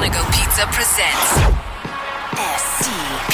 Panago Pizza presents SCP.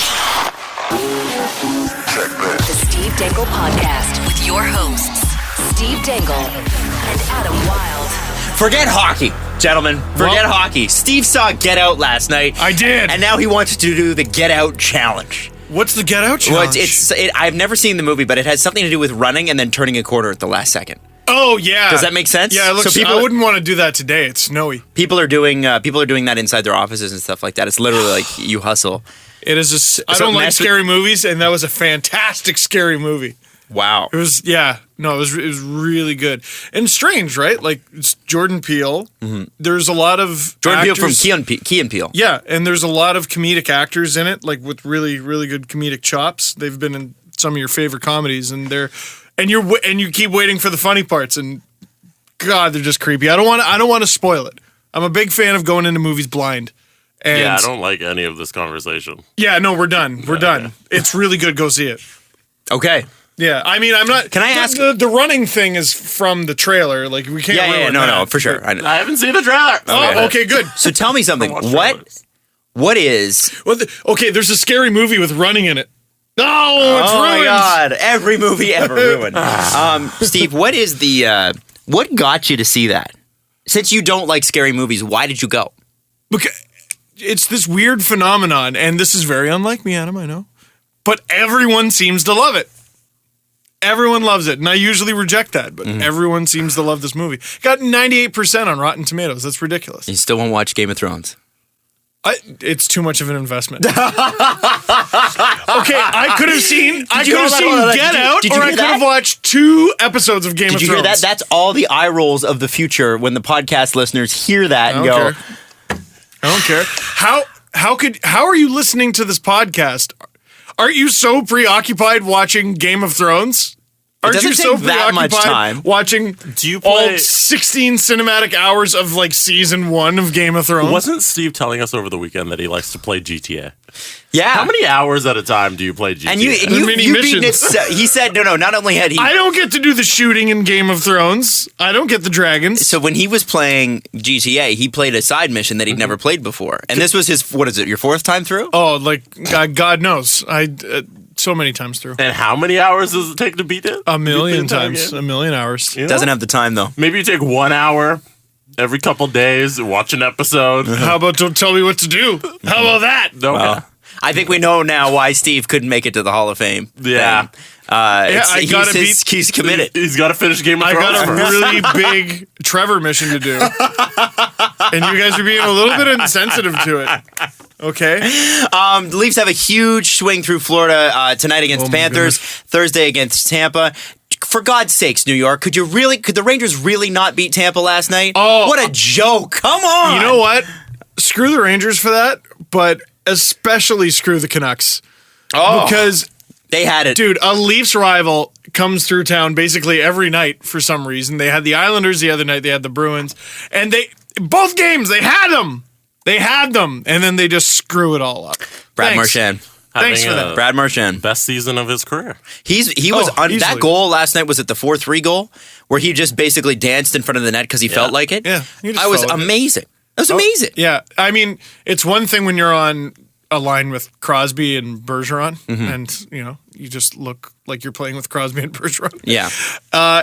The Steve Dangle Podcast with your hosts, Steve Dangle and Adam Wilde. Forget hockey, gentlemen. Forget hockey. Steve saw Get Out last night. I did. And now he wants to do the Get Out challenge. What's the Get Out challenge? Well, I've never seen the movie, but it has something to do with running and then turning a quarter at the last second. Oh, yeah. Does that make sense? Yeah, it looks, so I wouldn't want to do that today. It's snowy. People are doing that inside their offices and stuff like that. It's literally like you hustle. It is. I don't like scary movies, and that was a fantastic scary movie. Wow. It was, yeah. No, it was really good. And strange, right? Like, it's Jordan Peele. Mm-hmm. There's a lot of Jordan actors, Peele from Key and Peele. Yeah, and there's a lot of comedic actors in it, like with really, really good comedic chops. They've been in some of your favorite comedies, and you keep waiting for the funny parts, and God, they're just creepy. I don't want to spoil it. I'm a big fan of going into movies blind. And yeah, I don't like any of this conversation. Yeah, no, we're done. We're done. Okay. It's really good. Go see it. Okay. Yeah, I mean, I'm not. Can I ask? The running thing is from the trailer. Like, we can't. Yeah, no, for sure. I haven't seen the trailer. Oh, okay, good. So tell me something. What is? Well, okay, there's a scary movie with running in it. No, it's ruined. Oh my God! Every movie ever ruined. Steve, what is the? What got you to see that? Since you don't like scary movies, why did you go? Because it's this weird phenomenon, and this is very unlike me, Adam, I know. But everyone seems to love it. Everyone loves it, and I usually reject that, but everyone seems to love this movie. Got 98% on Rotten Tomatoes. That's ridiculous. You still won't watch Game of Thrones? It's too much of an investment. Okay, I could have seen Get Out, or I could have watched 2 episodes of Game of Thrones. Did you hear that? That's all the eye rolls of the future when the podcast listeners hear that and go, I don't care. How are you listening to this podcast? Aren't you so preoccupied watching Game of Thrones? Aren't you so that much time watching all 16 cinematic hours of like season 1 of Game of Thrones? Wasn't Steve telling us over the weekend that he likes to play GTA? Yeah. How many hours at a time do you play GTA? And you beaten it. He said, no, not only had he... I don't get to do the shooting in Game of Thrones. I don't get the dragons. So when he was playing GTA, he played a side mission that he'd never played before. And this was his, what is it, your 4th time through? Oh, like, God knows. So many times through. And how many hours does it take to beat it? A million times. A million hours. You know? Doesn't have the time, though. Maybe you take 1 hour every couple days, watch an episode. How about don't tell me what to do? How about that? Okay. Well, I think we know now why Steve couldn't make it to the Hall of Fame. Yeah. He's committed. He's got to finish Game of Thrones. I got a really big Trevor mission to do. And you guys are being a little bit insensitive to it. Okay. The Leafs have a huge swing through Florida tonight against the Panthers, Thursday against Tampa. For God's sakes, New York, could the Rangers really not beat Tampa last night? Oh, what a joke. Come on. You know what? Screw the Rangers for that, but especially screw the Canucks. Oh. Because they had it. Dude, a Leafs rival comes through town basically every night for some reason. They had the Islanders the other night, they had the Bruins, and both games, they had them. They had them, and then they just screw it all up. Brad Marchand. Thanks for that. Brad Marchand. Best season of his career. That goal last night was at the 4-3 goal, where he just basically danced in front of the net because he felt like it. Yeah. It was amazing. It was amazing. Yeah. I mean, it's one thing when you're on a line with Crosby and Bergeron, and, you just look like you're playing with Crosby and Bergeron. Yeah.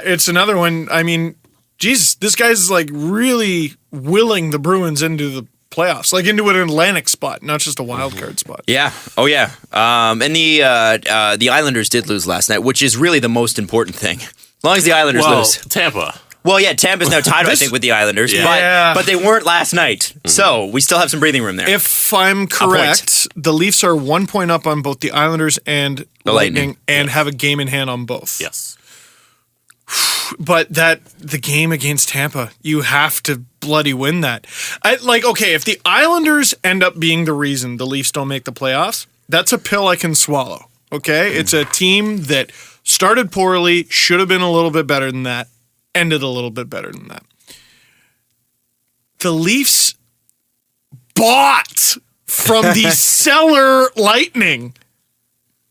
It's another one. I mean, Jesus, this guy's like really willing the Bruins into the playoffs, like into an Atlantic spot, not just a wild card spot. Yeah. Oh, yeah. And the Islanders did lose last night, which is really the most important thing. As long as the Islanders lose. Tampa. Well, yeah, Tampa's now tied, I think, with the Islanders. Yeah. But they weren't last night. So we still have some breathing room there. If I'm correct, the Leafs are 1 point up on both the Islanders and the Lightning and have a game in hand on both. Yes. But the game against Tampa, you have to bloody win that. If the Islanders end up being the reason the Leafs don't make the playoffs, that's a pill I can swallow. Okay? It's a team that started poorly, should have been a little bit better than that, ended a little bit better than that. The Leafs bought from the Cellar Lightning.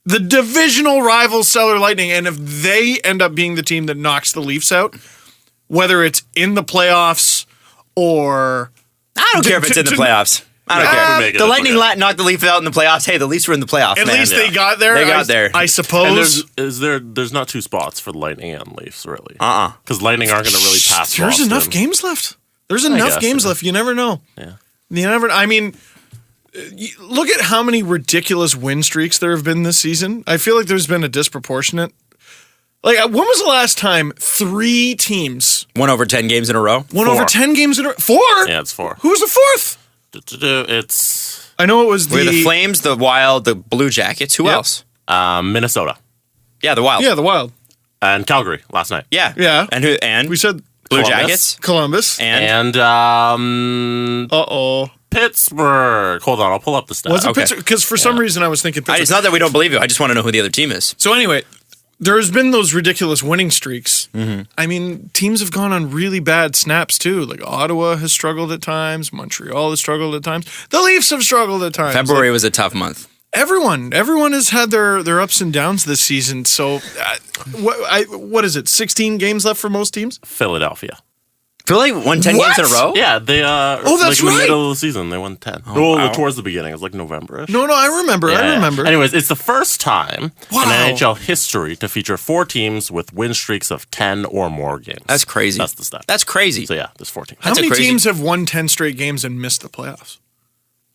The divisional rival Cellar Lightning, and if they end up being the team that knocks the Leafs out, whether it's in the playoffs or... I don't care if it's in the playoffs. I don't Yeah, care. we make it The if we Lightning get it. knocked the Leafs out in the playoffs. Hey, the Leafs were in the playoffs, At man. least they got there. They got there. I And suppose. there's not two spots for the Lightning and Leafs, really. Uh-uh. Because Lightning aren't going to really pass There's Boston. enough games left. There's enough guess, games yeah. left. You never know. Yeah. You never. I mean, look at how many ridiculous win streaks there have been this season. I feel like there's been a disproportionate. Like, when was the last time 3 teams Won over 10 games in a row. won 4. over 10 games in a row? 4? Yeah, it's 4. Who was the 4th? It's I know it was We were the Flames, the Wild, the Blue Jackets. Who Yep. else? Minnesota Yeah, the Wild. Yeah, the Wild. and Calgary last night. Yeah. Yeah. And who? And We said Blue Columbus. Jackets. Columbus. And And Uh-oh. Pittsburgh. Hold on, I'll pull up the stats. Was it Okay. Pittsburgh? Because for some reason I was thinking Pittsburgh. it's not that we don't believe you. I just want to know who the other team is. So anyway, there's been those ridiculous winning streaks. Mm-hmm. I mean, teams have gone on really bad snaps too. Like Ottawa has struggled at times. Montreal has struggled at times. The Leafs have struggled at times. February Like, was a tough month. everyone has had their ups and downs this season. So, what is it? 16 games left for most teams. Philadelphia. Philly won 10 games in a What? row? Yeah, they Oh, that's like in the right. middle of the season they won 10. wow. Towards the beginning, it was like November-ish. No, I remember. Yeah, I yeah. remember. Anyways, it's the first time Wow. in NHL history to feature 4 teams with win streaks of 10 or more games. That's crazy. That's the stat. That's crazy. So yeah, there's 4 teams. How that's a many crazy- teams have won 10 straight games and missed the playoffs?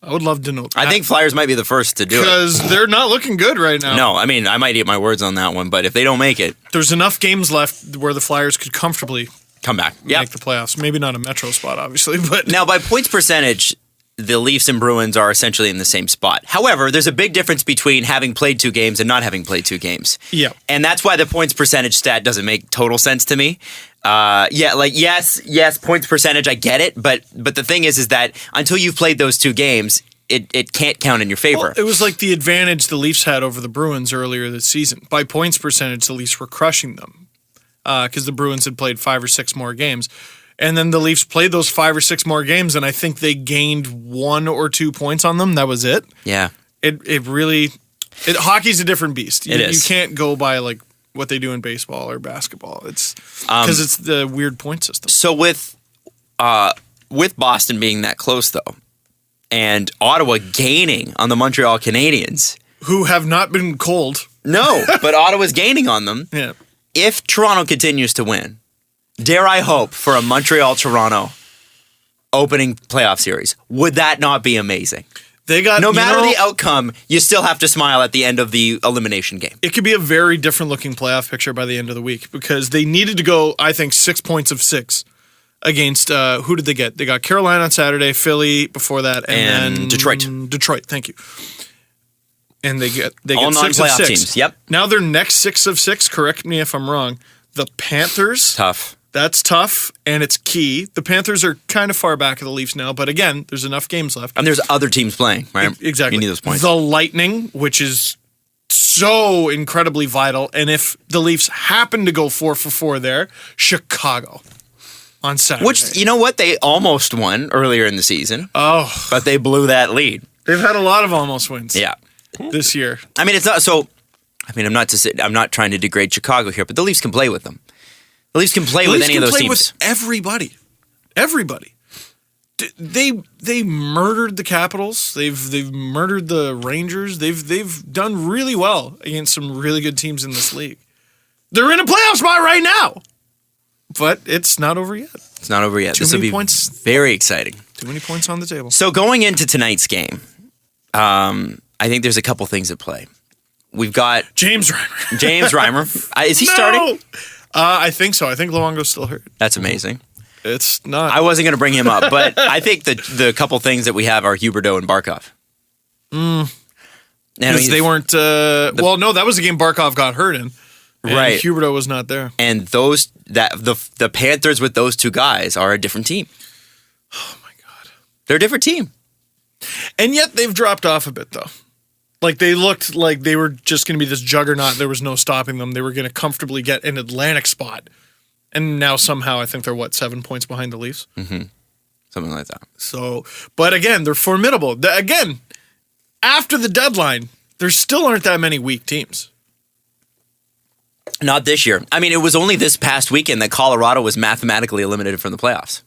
I would love to know. I think Flyers might be the first to do it. because they're not looking good right now. No, I mean, I might eat my words on that one, but if they don't make it, There's enough games left where the Flyers could comfortably come back. Yeah. make the playoffs. Maybe not a Metro spot, obviously, but Now, by points percentage, the Leafs and Bruins are essentially in the same spot. However, there's a big difference between having played 2 games and not having played 2 games. Yeah. And that's why the points percentage stat doesn't make total sense to me. Yes, points percentage, I get it, but the thing is that until you've played those 2 games, it can't count in your favor. Well, it was like the advantage the Leafs had over the Bruins earlier this season. By points percentage, the Leafs were crushing them because the Bruins had played 5 or 6 more games. And then the Leafs played those 5 or 6 more games, and I think they gained 1 or 2 points on them. That was it. Yeah. Hockey's a different beast. It is. You can't go by like what they do in baseball or basketball. It's because it's the weird point system. So with Boston being that close, though, and Ottawa gaining on the Montreal Canadiens, Who have not been cold. no, but Ottawa's gaining on them. Yeah. If Toronto continues to win, dare I hope for a Montreal-Toronto opening playoff series? Would that not be amazing? They got No matter the outcome, you still have to smile at the end of the elimination game. it could be a very different looking playoff picture by the end of the week because they needed to go, I think, 6 points of 6 against who did they get? They got Carolina on Saturday, Philly before that, and then Detroit. Detroit, thank you. And they get All 6 of non-playoff 6. teams, yep. Now their next 6 of 6, correct me if I'm wrong. The Panthers. Tough. That's tough, and it's key. The Panthers are kind of far back of the Leafs now, but again, there's enough games left. And there's other teams playing, right? Exactly. You need those points. The Lightning, which is so incredibly vital, and if the Leafs happen to go 4 for 4 there, Chicago on Saturday. Which, you know what? They almost won earlier in the season, Oh, but they blew that lead. they've had a lot of almost wins Yeah. this year. I mean, it's not so. I mean, I'm not trying to degrade Chicago here, but the Leafs can play with them. The Leafs can play The with Leafs any of can those play teams. with everybody. Everybody. They murdered the Capitals. They've murdered the Rangers. They've done really well against some really good teams in this league. They're in a playoff spot right now, but it's not over yet. It's not over yet. Too This will many be points. very exciting. Too many points on the table. So going into tonight's game, I think there's a couple things at play. We've got James Reimer. James Reimer. Is he starting? I think so. I think Luongo's still hurt. That's amazing. It's not. I wasn't going to bring him up, but I think the couple things that we have are Huberdeau and Barkov. Because they weren't. Well, no, that was the game Barkov got hurt in. And Right. Huberdeau was not there. And the Panthers with those 2 guys are a different team. Oh my god. They're a different team. And yet they've dropped off a bit though. Like they looked like they were just going to be this juggernaut. There was no stopping them. They were going to comfortably get an Atlantic spot. And now somehow I think they're 7 points behind the Leafs. Something like that. So, but again, they're formidable. Again, after the deadline, there still aren't that many weak teams. Not this year. I mean, it was only this past weekend that Colorado was mathematically eliminated from the playoffs.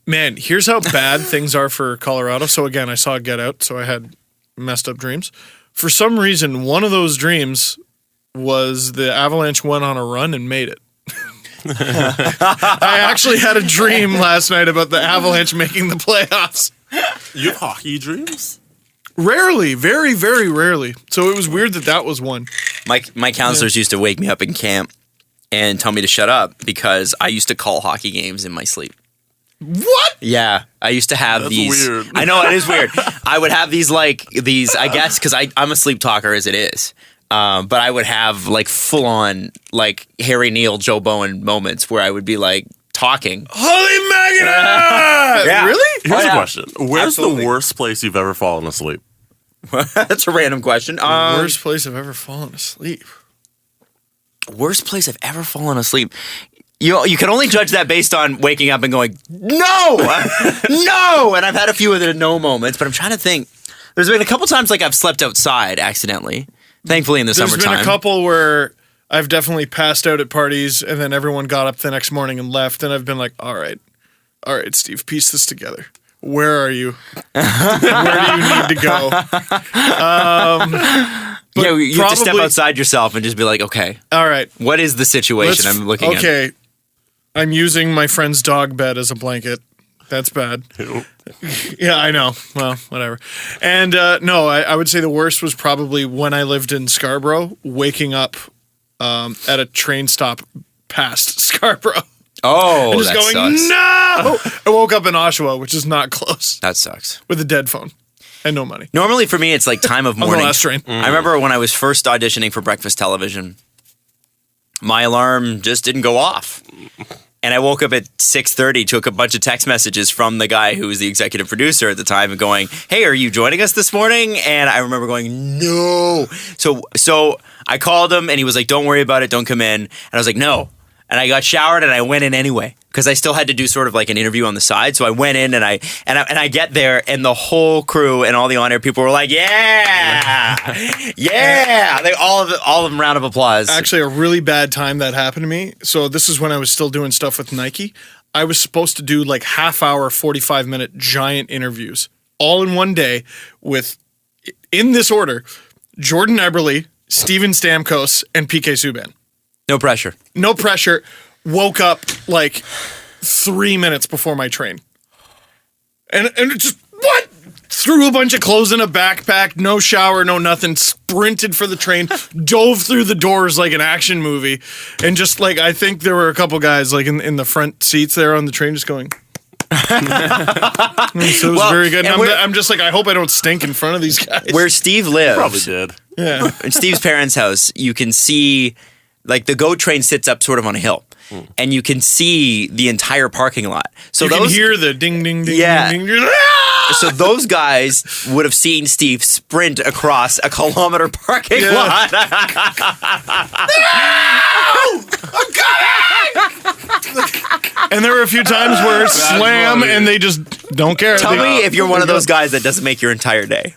Man, here's how bad things are for Colorado. So again, I saw Get Out, so I had messed up dreams. For some reason, one of those dreams was the Avalanche went on a run and made it. I actually had a dream last night about the Avalanche making the playoffs. You have hockey dreams? Rarely, very, very rarely. So it was weird that was one. My counselors used to wake me up in camp and tell me to shut up because I used to call hockey games in my sleep. What? Yeah, I used to have That's these. weird. I know, it is weird. I would have these, I guess, because I'm a sleep talker as it is. But I would have full on Harry Neal, Joe Bowen moments where I would be talking. Holy Magna! Yeah. Really? Here's a question. Where's Absolutely. the worst place you've ever fallen asleep? That's a random question. Worst place I've ever fallen asleep. Worst place I've ever fallen asleep. You can only judge that based on waking up and going, no, no. And I've had a few of the no moments, but I'm trying to think. There's been a couple times I've slept outside accidentally. Thankfully in the There's summertime. been a couple where I've definitely passed out at parties and then everyone got up the next morning and left. And I've been like, all right, Steve, piece this together. Where are you? Where do you need to go? Yeah, you have to step outside yourself and just be like, okay, all right. what is the situation I'm looking at? Okay. I'm using my friend's dog bed as a blanket. That's bad. Ew. Yeah, I know. Well, whatever. And no, I would say the worst was probably when I lived in Scarborough, waking up at a train stop past Scarborough. Oh, And just that going, sucks. no! I woke up in Oshawa, which is not close, That sucks. with a dead phone and no money. Normally for me, it's time of On the morning. last train. I remember when I was first auditioning for breakfast television, my alarm just didn't go off. And I woke up at 6:30, took a bunch of text messages from the guy who was the executive producer at the time and going, hey, are you joining us this morning? And I remember going, no. So I called him and he was like, don't worry about it. Don't come in. And I was like, no. And I got showered and I went in anyway because I still had to do sort of an interview on the side. So I went in and I get there and the whole crew and all the on-air people were like, yeah, yeah. They all of them round of applause. Actually, a really bad time that happened to me. So this is when I was still doing stuff with Nike. I was supposed to do half-hour, 45-minute giant interviews all in one day with, in this order, Jordan Eberle, Steven Stamkos, and PK Subban. No pressure. No pressure. Woke up 3 minutes before my train. And it just, what? Threw a bunch of clothes in a backpack, no shower, no nothing, sprinted for the train, dove through the doors like an action movie. And just I think there were a couple guys in the front seats there on the train just going. So it was very good. And I'm just I hope I don't stink in front of these guys. Where Steve lives, Probably did. Yeah. in Steve's parents' house, you can see the GO train sits up sort of on a hill, and you can see the entire parking lot. So You can hear the ding, ding, ding, Yeah. ding, ding, ding. Ah! So those guys would have seen Steve sprint across a kilometer parking Yeah. lot. I'm coming! And there were a few times where it slam funny. and they just don't care. Tell They- me if you're one of those guys that doesn't make your entire day.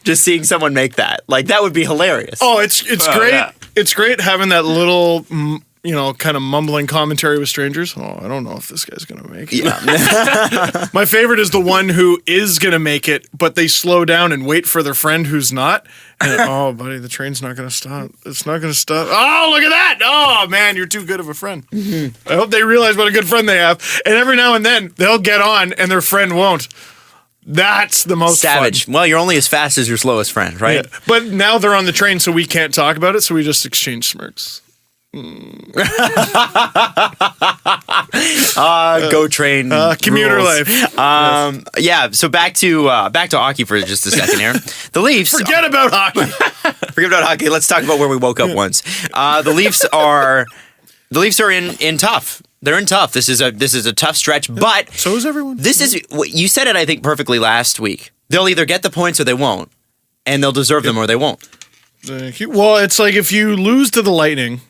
Just seeing someone make that. That would be hilarious. Oh, it's great. yeah. It's great having that little, kind of mumbling commentary with strangers. Oh, I don't know if this guy's going to make it. Yeah. My favorite is the one who is going to make it, but they slow down and wait for their friend who's not. And, oh, buddy, the train's not going to stop. It's not going to stop. Oh, look at that. Oh, man, you're too good of a friend. Mm-hmm. I hope they realize what a good friend they have. And every now and then, they'll get on and their friend won't. That's the most Savage. fun. Well, you're only as fast as your slowest friend, right? Yeah. But now they're on the train, so we can't talk about it, so we just exchange smirks. Go train. Commuter rules. life. Yeah. So back to hockey for just a second here. The Leafs. Forget about hockey. Forget about hockey. Let's talk about where we woke up once. The Leafs are in tough. They're in tough. This is a tough stretch, but So is everyone. this is you said it, I think, perfectly last week. They'll either get the points or they won't, and they'll deserve them or they won't. Thank you. Well, it's if you lose to the Lightning,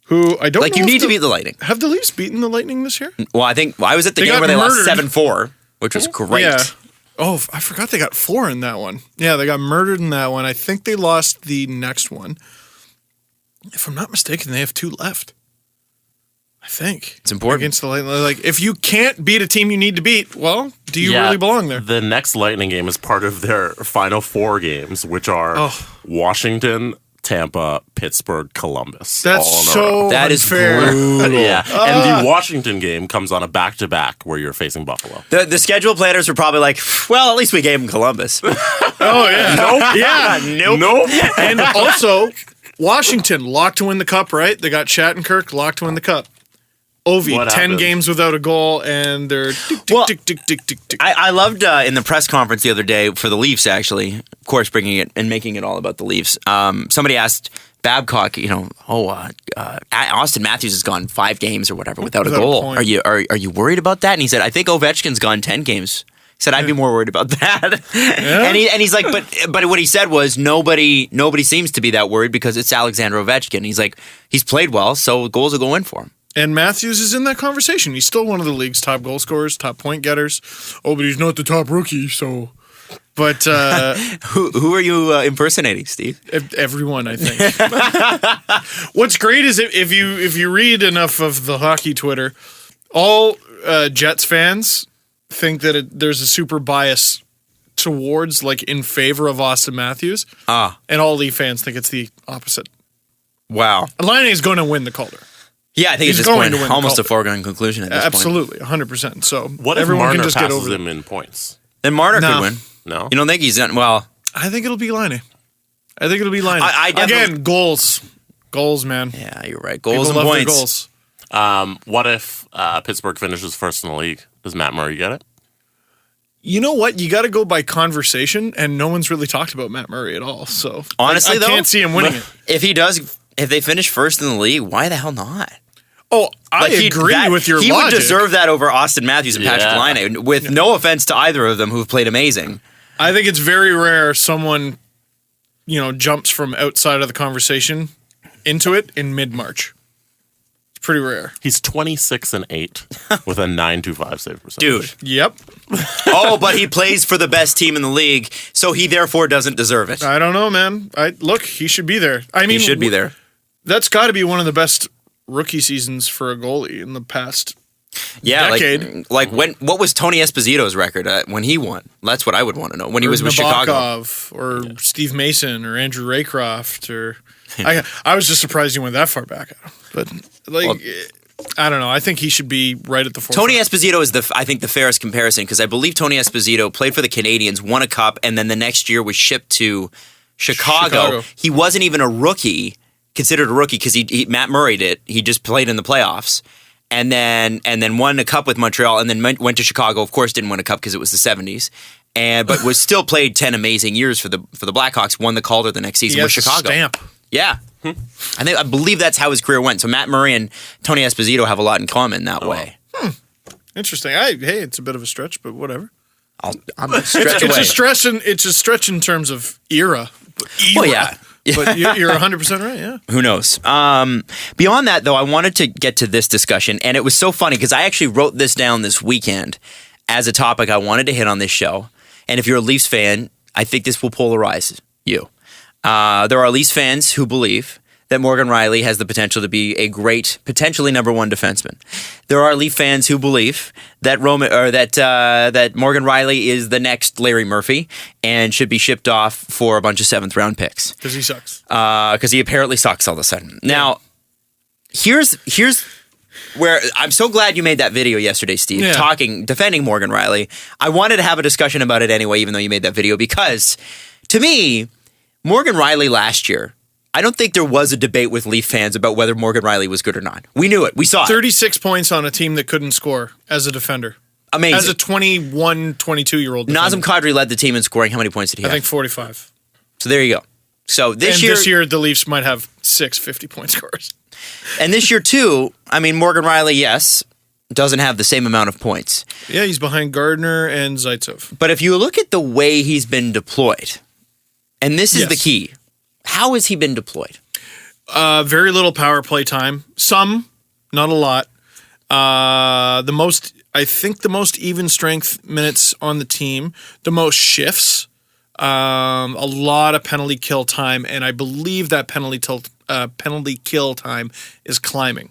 who I don't know You if need to beat the Lightning. Have the Leafs beaten the Lightning this year? Well, I think I was at the They game got where they lost murdered. 7-4, which was great. Yeah. Oh, I forgot they got 4 in that one. Yeah, they got murdered in that one. I think they lost the next one. If I'm not mistaken, they have 2 left. I think it's important. Against the Lightning. Like, if you can't beat a team you need to beat, well, do you really belong there? The next Lightning game is part of their final 4 games, which are Washington, Tampa, Pittsburgh, Columbus. That's so that is unfair. brutal. Yeah, and the Washington game comes on a back-to-back where you're facing Buffalo. The schedule planners were probably like, well, at least we gave him Columbus. Oh, yeah. Nope. Yeah. Nope. And also, Washington locked to win the cup, right? They got Shattenkirk locked to win the cup. Ovi, What 10 happened? games without a goal, and they're tick. I loved in the press conference the other day for the Leafs, actually, of course, bringing it and making it all about the Leafs. Somebody asked Babcock, Austin Matthews has gone 5 games or whatever without a goal. point. Are you worried about that? And he said, I think Ovechkin's gone 10 games. He said, I'd be more worried about that. Yeah. And he's like, but what he said was nobody seems to be that worried because it's Alexander Ovechkin. He's like, he's played well, so goals will go in for him. And Matthews is in that conversation. He's still one of the league's top goal scorers, top point getters. Oh, but he's not the top rookie, so... But who are you impersonating, Steve? everyone, I think. What's great is if you read enough of the hockey Twitter, all Jets fans think that there's a super bias towards, like, in favor of Austin Matthews. And all Leaf fans think it's the opposite. Wow. Laine is going to win the Calder. Yeah, I think He's at this going point, to win the almost a Calder. foregone conclusion at this point. Absolutely, 100%. So What if everyone Marner can just get passes over him it. in points? Then Marner No. could win. No? You don't think he's done well? I think it'll be Laine. I definitely- Again, goals, man. Yeah, you're right. Goals People and love their points. goals. What if Pittsburgh finishes first in the league? Does Matt Murray get it? You know what? You got to go by conversation, and no one's really talked about Matt Murray at all. So Honestly, I though, can't see him winning it. If they finish first in the league, why the hell not? Oh, I Like, agree with your He logic. would deserve that over Austin Matthews and Patrick Laine. With no offense to either of them, who've played amazing. I think it's very rare someone, jumps from outside of the conversation into it in mid-March. It's pretty rare. He's 26-8 with a 9.25 save percentage. Dude. Yep. Oh, but he plays for the best team in the league, so he therefore doesn't deserve it. I don't know, man. Look, he should be there. I mean, He should be there. That's got to be one of the best rookie seasons for a goalie in the past. Yeah, decade. like what was Tony Esposito's record when he won? That's what I would want to know. When he was with Chicago. Nabokov, or Steve Mason, or Andrew Raycroft, or I was just surprised he went that far back. But I don't know. I think he should be right at the forefront. Tony Esposito is I think the fairest comparison because I believe Tony Esposito played for the Canadiens, won a cup, and then the next year was shipped to Chicago. He wasn't even considered a rookie because he Matt Murray'd it. He just played in the playoffs. And then won a cup with Montreal, and then went to Chicago. Of course, didn't win a cup because it was the 70s, but was still played 10 amazing years for the Blackhawks. Won the Calder the next season with Chicago. Stamp. Yeah, I believe that's how his career went. So Matt Murray and Tony Esposito have a lot in common that way. Interesting. It's a bit of a stretch, but whatever. I'm gonna stretch away. It's a stretch in terms of era. Well, yeah. But you're 100% right, yeah. Who knows? Beyond that, though, I wanted to get to this discussion, and it was so funny because I actually wrote this down this weekend as a topic I wanted to hit on this show. And if you're a Leafs fan, I think this will polarize you. There are Leafs fans who believe that Morgan Rielly has the potential to be a great, potentially number one defenseman. There are Leaf fans who believe that that Morgan Rielly is the next Larry Murphy and should be shipped off for a bunch of 7th round picks. Because he sucks. Because he apparently sucks all of a sudden. Now, here's where I'm so glad you made that video yesterday, Steve, defending Morgan Rielly. I wanted to have a discussion about it anyway, even though you made that video, because to me, Morgan Rielly last year, I don't think there was a debate with Leaf fans about whether Morgan Rielly was good or not. We knew it. We saw it. 36 points on a team that couldn't score as a defender. Amazing. As a 21, 22-year-old defender. Nazem Kadri led the team in scoring. How many points did he have? I think 45. So there you go. So this year, the Leafs might have 6 50-point scorers. And this year, too, I mean, Morgan Rielly, yes, doesn't have the same amount of points. Yeah, he's behind Gardner and Zaitsev. But if you look at the way he's been deployed, and this is the key, how has he been deployed? Very little power play time. Some, not a lot. The most even strength minutes on the team. The most shifts. A lot of penalty kill time, and I believe that penalty kill time is climbing.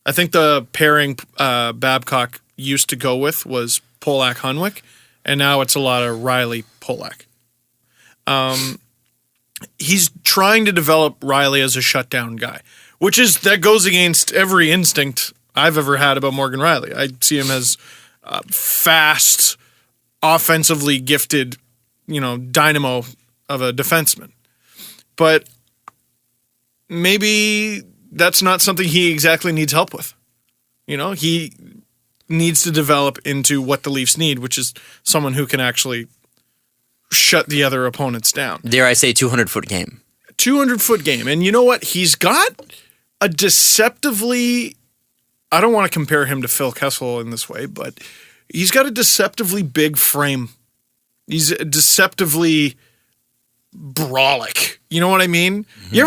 I think the pairing Babcock used to go with was Polak-Hunwick, and now it's a lot of Rielly-Polak. He's trying to develop Rielly as a shutdown guy, that goes against every instinct I've ever had about Morgan Rielly. I see him as fast, offensively gifted, dynamo of a defenseman. But maybe that's not something he exactly needs help with. He needs to develop into what the Leafs need, which is someone who can actually shut the other opponents down. Dare I say 200-foot game. 200-foot game. And you know what? He's got a deceptively... I don't want to compare him to Phil Kessel in this way, but he's got a deceptively big frame. He's deceptively brolic. You know what I mean? Mm-hmm. You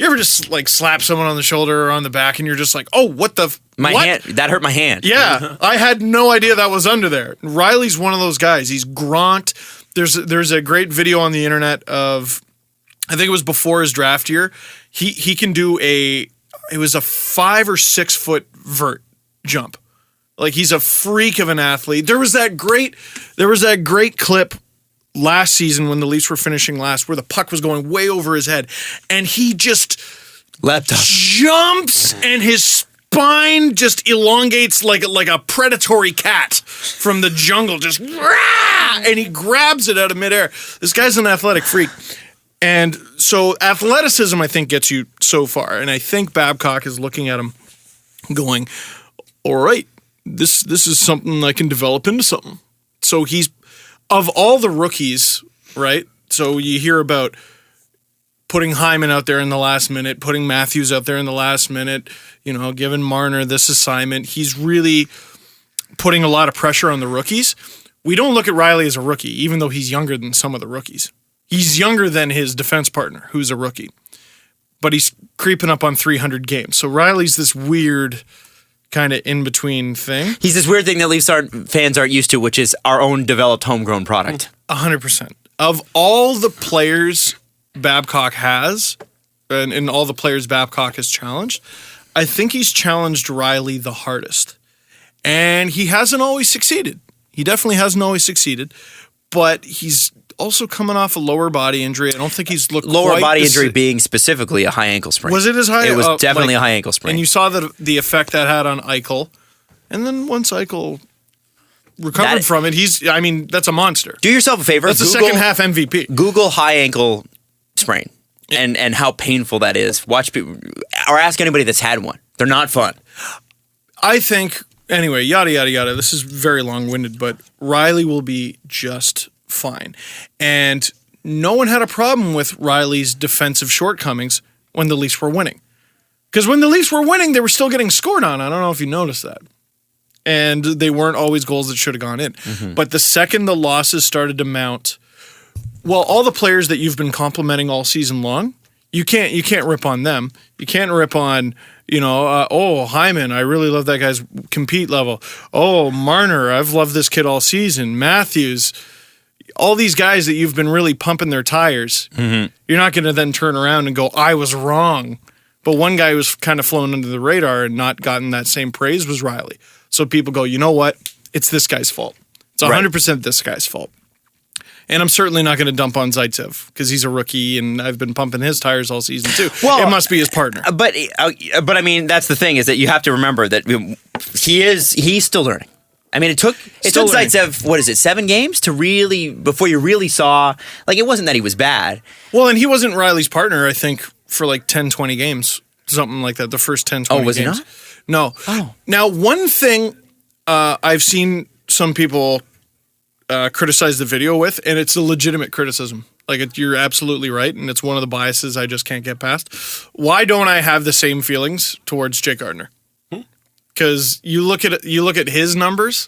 ever just like slap someone on the shoulder or on the back and you're just like, oh, what the... hand, that hurt my hand. Yeah, I had no idea that was under there. Rielly's one of those guys. He's Grant. There's a great video on the internet of, I think it was before his draft year. He can do it was a 5 or 6 foot vert jump. Like, he's a freak of an athlete. There was that great clip last season when the Leafs were finishing last where the puck was going way over his head and he just jumps and his spine just elongates like a predatory cat from the jungle, just and he grabs it out of midair. This guy's an athletic freak. And so athleticism, I think, gets you so far. And I think Babcock is looking at him going, all right, this is something I can develop into something. So he's, of all the rookies, right? So you hear about putting Hyman out there in the last minute, putting Matthews out there in the last minute, giving Marner this assignment. He's really putting a lot of pressure on the rookies. We don't look at Rielly as a rookie, even though he's younger than some of the rookies. He's younger than his defense partner, who's a rookie. But he's creeping up on 300 games. So Rielly's this weird kind of in-between thing. He's this weird thing that Leafs fans aren't used to, which is our own developed homegrown product. 100%. Of all the players Babcock has, and all the players Babcock has challenged, I think he's challenged Rielly the hardest. And he hasn't always succeeded. He definitely hasn't always succeeded. But he's also coming off a lower body injury. I don't think he's looked lower body injury being specifically a high ankle sprain. Was it his high? It was definitely a high ankle sprain. And you saw the effect that had on Eichel. And then once Eichel recovered from it, that's a monster. Do yourself a favor. That's a second half MVP. Google high ankle sprain and how painful that is. Watch people, or ask anybody that's had one. They're not fun. I think, anyway, yada, yada, yada. This is very long-winded, but Rielly will be just fine. And no one had a problem with Rielly's defensive shortcomings when the Leafs were winning. Because when the Leafs were winning, they were still getting scored on. I don't know if you noticed that. And they weren't always goals that should have gone in. Mm-hmm. But the second the losses started to mount, well, all the players that you've been complimenting all season long, you can't rip on them. You can't rip on, Hyman, I really love that guy's compete level. Oh, Marner, I've loved this kid all season. Matthews, all these guys that you've been really pumping their tires, mm-hmm. You're not going to then turn around and go, I was wrong. But one guy who's kind of flown under the radar and not gotten that same praise was Rielly. So people go, you know what? It's this guy's fault. It's 100% this guy's fault. And I'm certainly not going to dump on Zaitsev because he's a rookie and I've been pumping his tires all season too. Well, it must be his partner. But I mean, that's the thing is that you have to remember that he's still learning. I mean, it took Zaitsev, 7 games to really, before you really saw, like, it wasn't that he was bad. Well, and he wasn't Rielly's partner, I think, for like 10, 20 games, something like that, the first 10, 20 games. Oh, was he not? No. Oh. Now, one thing I've seen some people criticize the video with, and it's a legitimate criticism. Like, you're absolutely right, and it's one of the biases I just can't get past. Why don't I have the same feelings towards Jake Gardiner? Because you look at his numbers.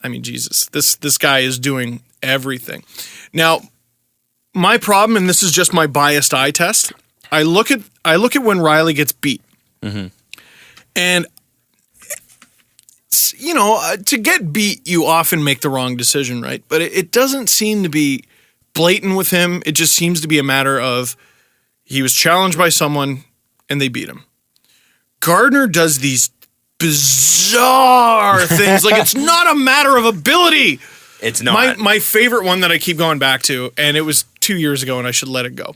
I mean, Jesus, this guy is doing everything. Now, my problem, and this is just my biased eye test. I look at when Rielly gets beat, mm-hmm. And to get beat, you often make the wrong decision, right? But it doesn't seem to be blatant with him. It just seems to be a matter of he was challenged by someone and they beat him. Gardner does these bizarre things. Like, it's not a matter of ability. It's not. My favorite one that I keep going back to, and it was 2 years ago, and I should let it go.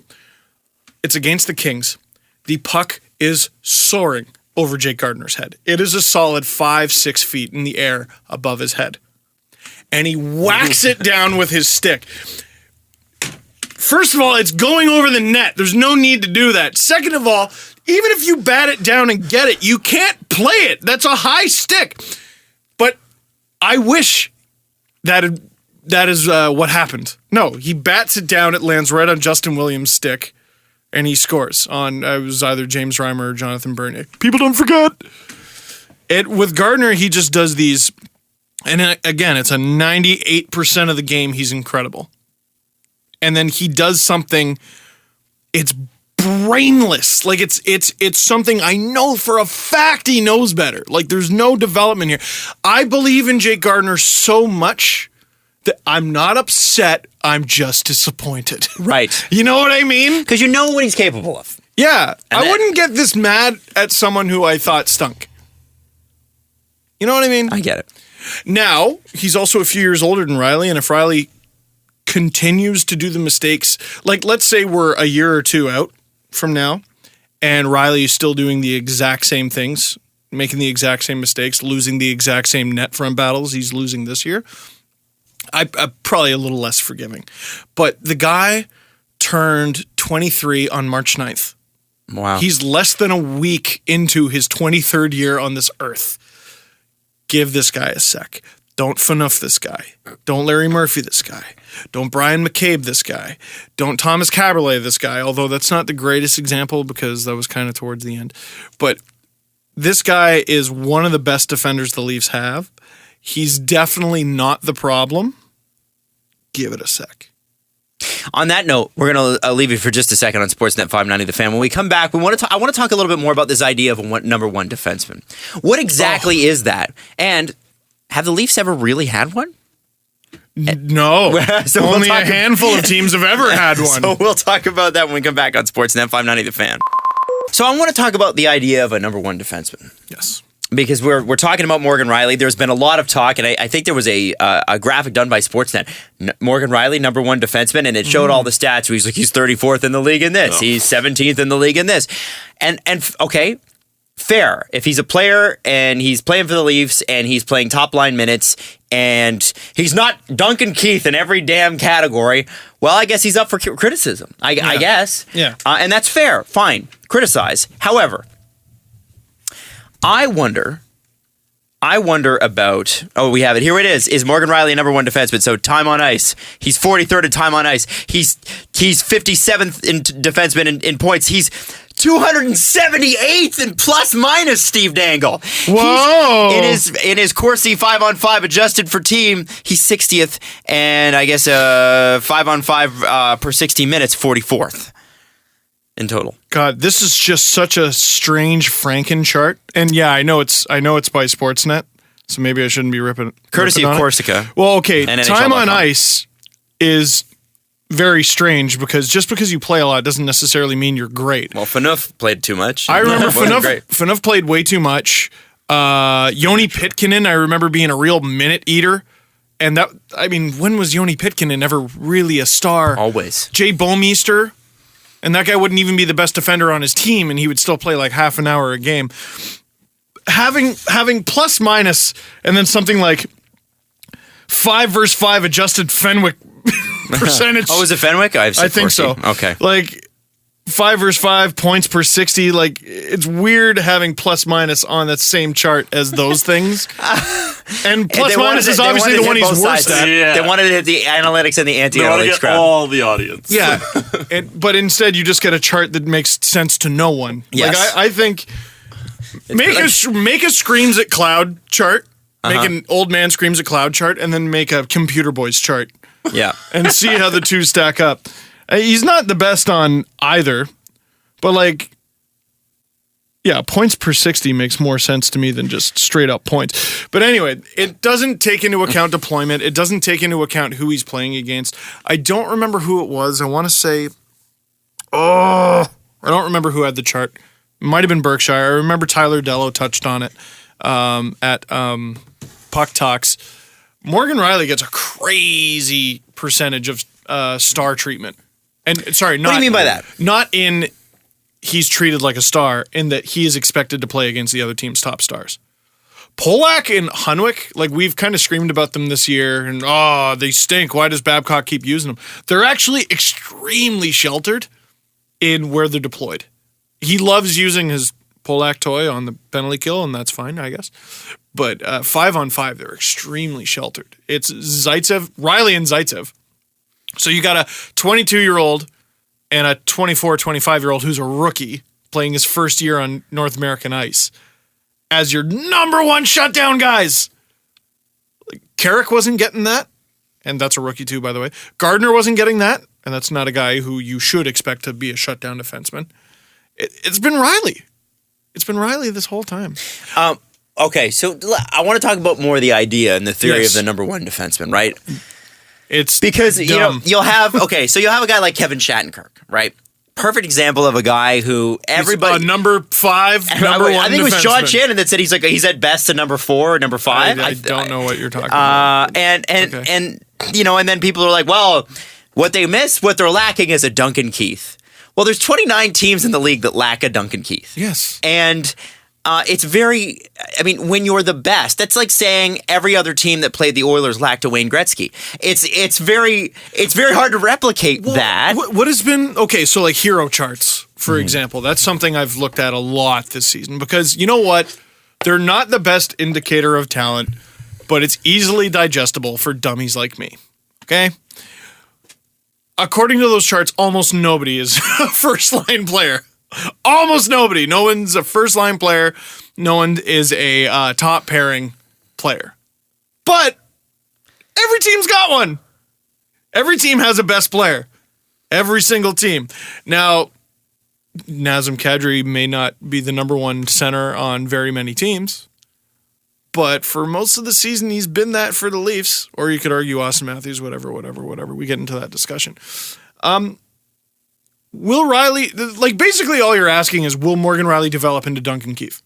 It's against the Kings. The puck is soaring over Jake Gardner's head. It is a solid 5-6 feet in the air above his head. And he whacks it down with his stick. First of all, it's going over the net. There's no need to do that. Second of all, even if you bat it down and get it, you can't play it. That's a high stick. But I wish that is what happened. No, he bats it down. It lands right on Justin Williams' stick, and he scores on it was either James Reimer or Jonathan Bernier. People don't forget. With Gardner, he just does these, and again, it's a 98% of the game. He's incredible. And then he does something, it's brainless. Like it's something I know for a fact he knows better. Like, there's no development here. I believe in Jake Gardner so much that I'm not upset. I'm just disappointed. Right. You know what I mean? Because you know what he's capable of. Yeah. I wouldn't get this mad at someone who I thought stunk. You know what I mean? I get it. Now, he's also a few years older than Rielly, and if Rielly continues to do the mistakes, like, let's say we're a year or two out from now, and Rielly is still doing the exact same things, making the exact same mistakes, losing the exact same net front battles he's losing this year, I'm probably a little less forgiving. But the guy turned 23 on March 9th. Wow. He's less than a week into his 23rd year on this earth. Give this guy a sec. Don't Phaneuf this guy. Don't Larry Murphy this guy. Don't Brian McCabe this guy. Don't Thomas Caberlet this guy, although that's not the greatest example because that was kind of towards the end. But this guy is one of the best defenders the Leafs have. He's definitely not the problem. Give it a sec. On that note, we're going to leave you for just a second on Sportsnet 590 The Fan. When we come back, I want to talk a little bit more about this idea of a number one defenseman. What exactly is that? And have the Leafs ever really had one? No. So only a handful of teams have ever had one. So we'll talk about that when we come back on Sportsnet 590 The Fan. So I want to talk about the idea of a number one defenseman. Yes. Because we're talking about Morgan Rielly. There's been a lot of talk, and I think there was a graphic done by Sportsnet. Morgan Rielly, number one defenseman, and it showed all the stats. He's like, he's 34th in the league in this. He's 17th in the league in this. And okay, fair. If he's a player and he's playing for the Leafs and he's playing top line minutes and he's not Duncan Keith in every damn category, well, I guess he's up for criticism. I guess. Yeah. And that's fair. Fine. Criticize. However, I wonder about, we have it. Here it is. Is Morgan Rielly a number one defenseman? So time on ice. He's 43rd in time on ice. He's 57th in defenseman in points. He's 278th in plus minus, Steve Dangle. Whoa. In his Corsi 5-on-5 adjusted for team, he's 60th, and I guess 5-on-5 per 60 minutes, 44th. In total. God, this is just such a strange Franken chart. And yeah, I know it's by Sportsnet, so maybe I shouldn't be ripping Courtesy of on Corsica. It. Well, okay, and time NHL.com. on ice is very strange because just because you play a lot doesn't necessarily mean you're great. Well, Phaneuf played too much. I remember Phaneuf played way too much. Yoni Pitkinen, I remember being a real minute eater. And when was Yoni Pitkinen ever really a star? Always. Jay Bouwmeester. And that guy wouldn't even be the best defender on his team, and he would still play like half an hour a game. Having plus minus, and then something like 5 versus 5 adjusted Fenwick percentage. Oh, is it Fenwick? I think so. Okay. Like 5 versus 5 points per 60. Like, it's weird having plus minus on that same chart as those things. And plus minus is obviously the one he's worst at. Yeah. They wanted to hit the analytics and the They want to anti-analytics get crowd. all the audience. Yeah. But instead, you just get a chart that makes sense to no one. Yes. Like, I think make a screams at cloud chart. Make an old man screams at cloud chart, and then make a computer boys chart. Yeah. And see how the two stack up. He's not the best on either, but like, yeah, points per 60 makes more sense to me than just straight up points. But anyway, it doesn't take into account deployment. It doesn't take into account who he's playing against. I don't remember who it was. I want to say, I don't remember who had the chart Might have been Berkshire. I remember Tyler Dello touched on it at Puck Talks. Morgan Rielly gets a crazy percentage of star treatment. And sorry, not, What do you mean by that? Not in he's treated like a star, in that he is expected to play against the other team's top stars. Polak and Hunwick, like we've kind of screamed about them this year, and they stink. Why does Babcock keep using them? They're actually extremely sheltered in where they're deployed. He loves using his Polak toy on the penalty kill, and that's fine, I guess. But 5-on-5, they're extremely sheltered. It's Zaitsev, Rielly and Zaitsev. So you got a 22-year-old and a 24, 25-year-old who's a rookie playing his first year on North American ice as your number one shutdown guys. Carrick wasn't getting that, and that's a rookie too, by the way. Gardner wasn't getting that, and that's not a guy who you should expect to be a shutdown defenseman. It's been Rielly. It's been Rielly this whole time. Okay, so I want to talk about more the idea and the theory Yes. of the number one defenseman, right? It's Because dumb. you'll have so you'll have a guy like Kevin Shattenkirk, right? Perfect example of a guy who everybody He's number 5, number 1 I think it was Sean defenseman. Shannon that said he's at best a number 4 or number 5. I don't know what you're talking about. And Okay. and then people are like, well, what they miss, what they're lacking is a Duncan Keith. Well, there's 29 teams in the league that lack a Duncan Keith. Yes. And it's very, when you're the best, that's like saying every other team that played the Oilers lacked a Wayne Gretzky. It's very hard to replicate that. What has been, okay, so like hero charts, for example, that's something I've looked at a lot this season because you know what? They're not the best indicator of talent, but it's easily digestible for dummies like me. Okay? According to those charts, almost nobody is a first-line player. Almost nobody. No one's a first-line player. No one is a top pairing player. But every team's got one. Every team has a best player. Every single team. Now, Nazem Kadri may not be the number one center on very many teams, but for most of the season, he's been that for the Leafs. Or you could argue Austin Matthews, whatever. We get into that discussion. Will Rielly, like basically all you're asking is, will Morgan Rielly develop into Duncan Keith?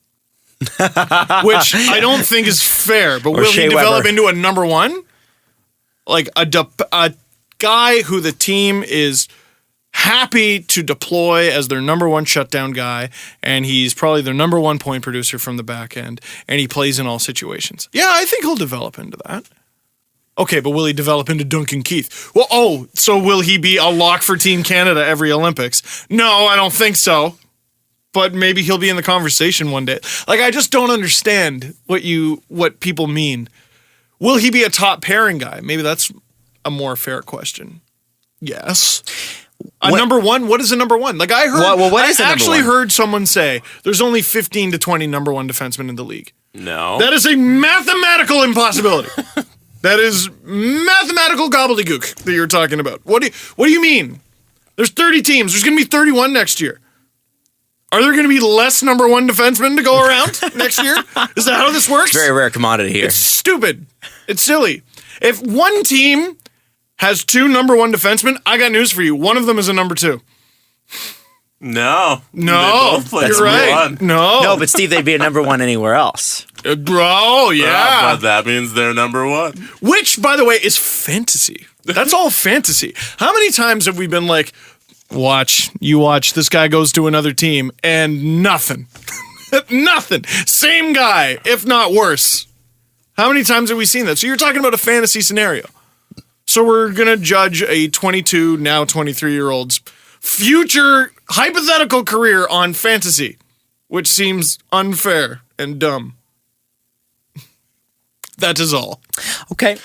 Which I don't think is fair, but will Shea he develop Weber. into a number one? Like a guy who the team is happy to deploy as their number one shutdown guy, and he's probably their number one point producer from the back end, and he plays in all situations. Yeah, I think he'll develop into that. Okay, but will he develop into Duncan Keith? Well, so will he be a lock for Team Canada every Olympics? No, I don't think so. But maybe he'll be in the conversation one day. Like, I just don't understand what people mean. Will he be a top pairing guy? Maybe that's a more fair question. Yes. Number one? What is a number one? Like, I heard. What is a number actually one? heard someone say there's only 15 to 20 number one defensemen in the league. No. That is a mathematical impossibility. That is mathematical gobbledygook that you're talking about. What do you mean? There's 30 teams. There's going to be 31 next year. Are there going to be less number one defensemen to go around next year? Is that how this works? Very rare commodity here. It's stupid. It's silly. If one team has 2 number one defensemen, I got news for you. One of them is a number 2. No. They No, both play you're number right. one. No, but Steve, they'd be a number 1 anywhere else. bro, yeah. But that means they're number 1. Which, by the way, is fantasy. That's all fantasy. How many times have we been like, watch, this guy goes to another team, and nothing. Nothing. Same guy, if not worse. How many times have we seen that? So you're talking about a fantasy scenario. So we're going to judge a 22, now 23-year-old's future hypothetical career on fantasy, which seems unfair and dumb. That is all. Okay.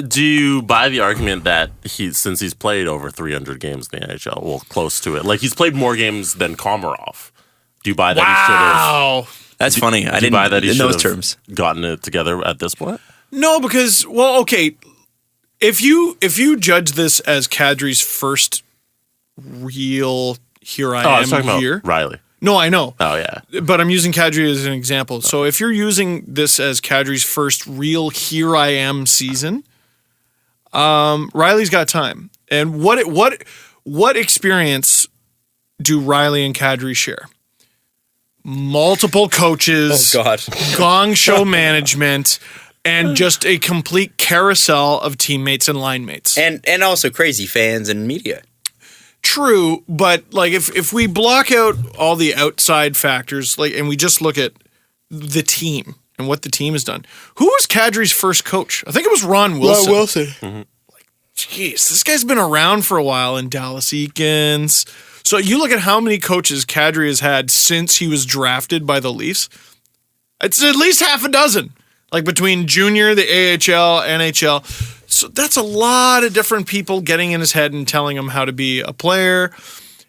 Do you buy the argument that since he's played over 300 games in the NHL, well, close to it, like he's played more games than Komarov? Do you buy that he should have? Wow. That's funny. I Do you didn't buy that he in should those have terms. gotten it together at this point? No, because, well, okay, if you judge this as Kadri's first real here I was talking am here. about Rielly. No, I know. Oh, yeah. But I'm using Kadri as an example. So if you're using this as Kadri's first real here I am season, Rielly's got time. And what experience do Rielly and Kadri share? multiple coaches, gong show management, and just a complete carousel of teammates and line mates. And also crazy fans and media. True, but like if we block out all the outside factors, like, and we just look at the team and what the team has done. Who was Kadri's first coach? I think it was Ron Wilson. Like, jeez, this guy's been around for a while in Dallas Eakins. So you look at how many coaches Kadri has had since he was drafted by the Leafs. It's at least half a dozen. Like between junior, the AHL, NHL. So that's a lot of different people getting in his head and telling him how to be a player.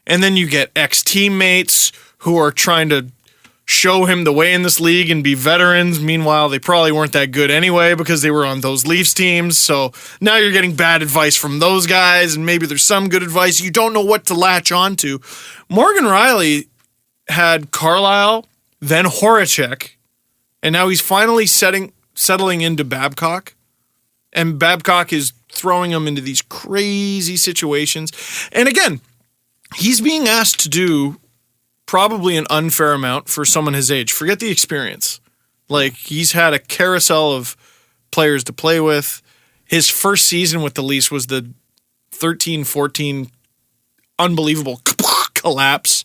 And then you get ex-teammates who are trying to show him the way in this league and be veterans. Meanwhile, they probably weren't that good anyway because they were on those Leafs teams. So now you're getting bad advice from those guys, and maybe there's some good advice. You don't know what to latch onto. Morgan Rielly had Carlisle, then Horacek, and now he's finally settling into Babcock. And Babcock is throwing him into these crazy situations. And again, he's being asked to do probably an unfair amount for someone his age. Forget the experience. Like, he's had a carousel of players to play with. His first season with the Leafs was the 13-14 unbelievable collapse.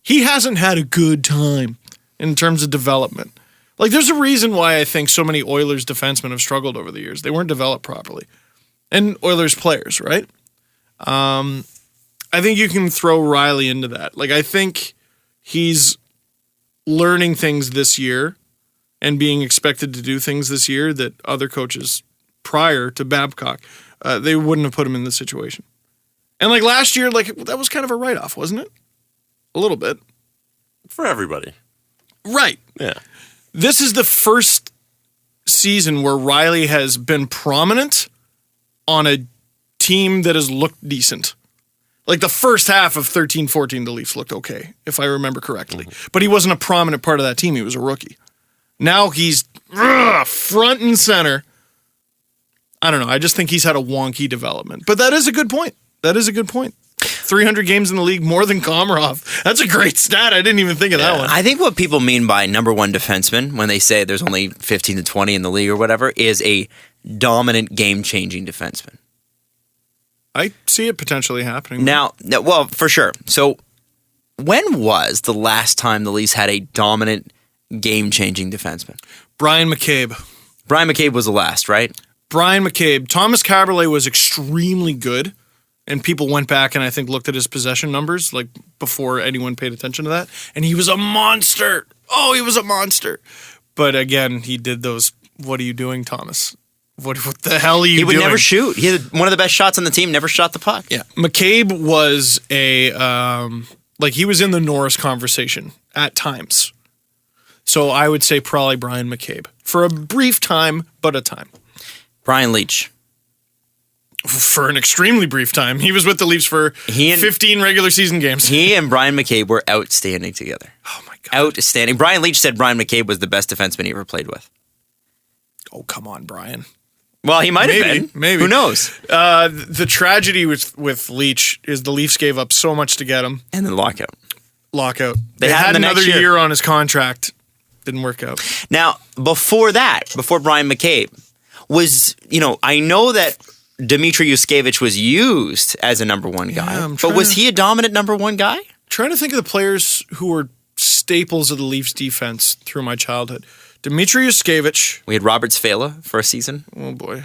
He hasn't had a good time in terms of development. Like, there's a reason why I think so many Oilers defensemen have struggled over the years. They weren't developed properly. And Oilers players, right? I think you can throw Rielly into that. Like, I think he's learning things this year and being expected to do things this year that other coaches prior to Babcock, they wouldn't have put him in this situation. And like last year, like that was kind of a write-off, wasn't it? A little bit. For everybody. Right. Yeah. This is the first season where Rielly has been prominent on a team that has looked decent. Like the first half of 13-14, the Leafs looked okay, if I remember correctly. Mm-hmm. But he wasn't a prominent part of that team. He was a rookie. Now he's front and center. I don't know. I just think he's had a wonky development. But that is a good point. 300 games in the league, more than Komarov. That's a great stat. I didn't even think of that one. I think what people mean by number one defenseman when they say there's only 15 to 20 in the league or whatever is a dominant game-changing defenseman. I see it potentially happening. Now, well, for sure. So when was the last time the Leafs had a dominant game-changing defenseman? Brian McCabe. Brian McCabe was the last, right? Brian McCabe. Thomas Kaberle was extremely good. And people went back and I think looked at his possession numbers like before anyone paid attention to that. And he was a monster. Oh, he was a monster. But again, he did those, what are you doing, Thomas? What the hell are you doing? He would never shoot. He had one of the best shots on the team, never shot the puck. Yeah. McCabe was he was in the Norris conversation at times. So I would say probably Brian McCabe. For a brief time, but a time. Brian Leetch. For an extremely brief time. He was with the Leafs for 15 regular season games. He and Brian McCabe were outstanding together. Oh, my God. Outstanding. Brian Leetch said Brian McCabe was the best defenseman he ever played with. Oh, come on, Brian. Well, he might have been. Maybe. Who knows? The tragedy with Leetch is the Leafs gave up so much to get him. And then lockout. They had another year on his contract. Didn't work out. Now, before Brian McCabe, was, I know that Dmitry Yushkevich was used as a number one guy, but was he a dominant number one guy? Trying to think of the players who were staples of the Leafs defense through my childhood. Dmitry Yushkevich. We had Robert Sfala for a season. Oh, boy.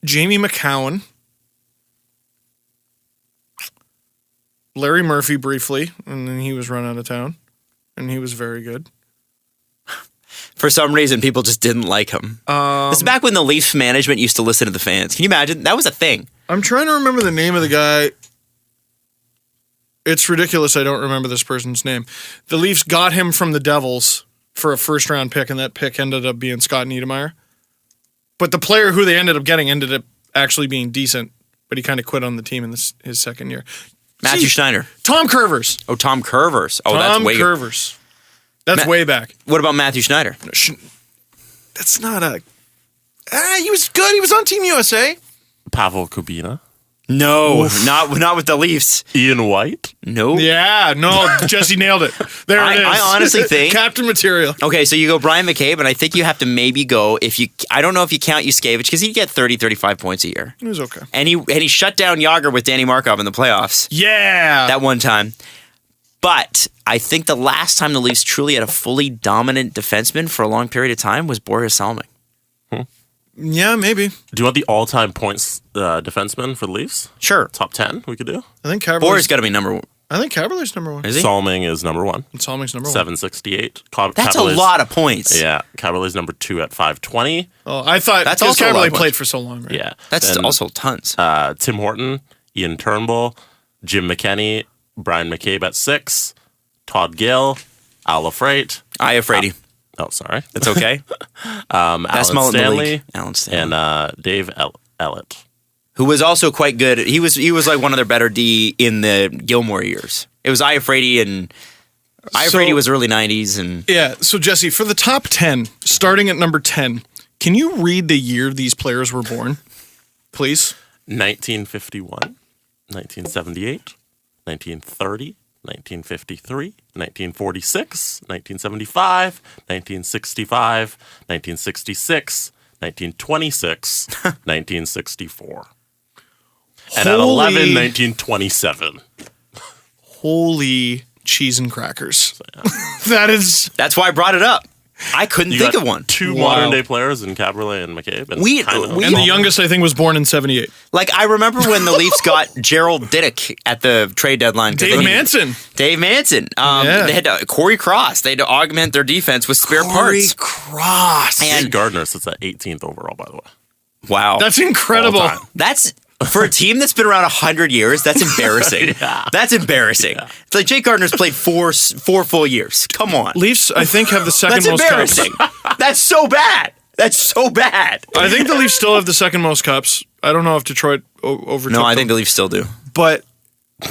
Jamie McCowan. Larry Murphy briefly, and then he was run out of town, and he was very good. For some reason, people just didn't like him. This is back when the Leafs management used to listen to the fans. Can you imagine? That was a thing. I'm trying to remember the name of the guy. It's ridiculous I don't remember this person's name. The Leafs got him from the Devils for a first-round pick, and that pick ended up being Scott Niedermayer. But the player who they ended up getting ended up actually being decent, but he kind of quit on the team in his second year. Matthew Schneider. Tom Curvers. Oh, Tom Curvers. Oh, Tom Curvers. That's way back. What about Matthew Schneider? That's not a... he was good. He was on Team USA. Pavel Kubina. No, not with the Leafs. Ian White? No. Yeah, no, Jesse nailed it. There it is. I honestly think Captain material. Okay, so you go Brian McCabe, and I think you have to maybe go I don't know if you count Yuskevich because he'd get 30, 35 points a year. It was okay. And he shut down Jágr with Danny Markov in the playoffs. Yeah. That one time. But I think the last time the Leafs truly had a fully dominant defenseman for a long period of time was Boris Salming. Yeah, maybe. Do you want the all-time points defenseman for the Leafs? Sure. Top 10 we could do? I think Boris got to be number one. I think Cavalier's number one. Is he? Salming is number 1. And Salming's number one. 768. That's a lot of points. Yeah. Cavalier's number 2 at 520. Oh, I thought That's because also a lot Cavalier of played points. for so long, right? Yeah. That's Then, also tons. Tim Horton, Ian Turnbull, Jim McKenney, Brian McCabe at 6, Todd Gill, Al Lafrate. I Frady. Oh, sorry. That's okay. Alan mullet in the Stanley. league. Alan Stanley. And Dave Ellett. Who was also quite good. He was like one of their better D in the Gilmour years. It was Iafrady and Iafrady was early 90s and Yeah, so Jesse, for the top 10, starting at number 10, can you read the year these players were born? Please? 1951, 1978, 1930, 1953, 1946, 1975, 1965, 1966, 1926, 1964. And at 11, 1927. Holy cheese and crackers. That's why I brought it up. I couldn't think of one. 2 Wow. modern day players in Cabriolet and McCabe. And and the youngest, I think, was born in 78. Like, I remember when the Leafs got Gerald Diddick at the trade deadline. Dave Manson. Dave Manson. Yeah. They had Corey Cross. They had to augment their defense with spare parts. Cross. And Gardner sits at 18th overall, by the way. wow. That's incredible. All time. That's for a team that's been around 100 years. That's embarrassing. That's embarrassing. It's like Jake Gardner's played four full years. Come on, Leafs, I think, have the second that's most cups. embarrassing. That's so bad. That's so bad. I think the Leafs still have the second most cups. I don't know if Detroit overtook No, I think them. the Leafs still do. But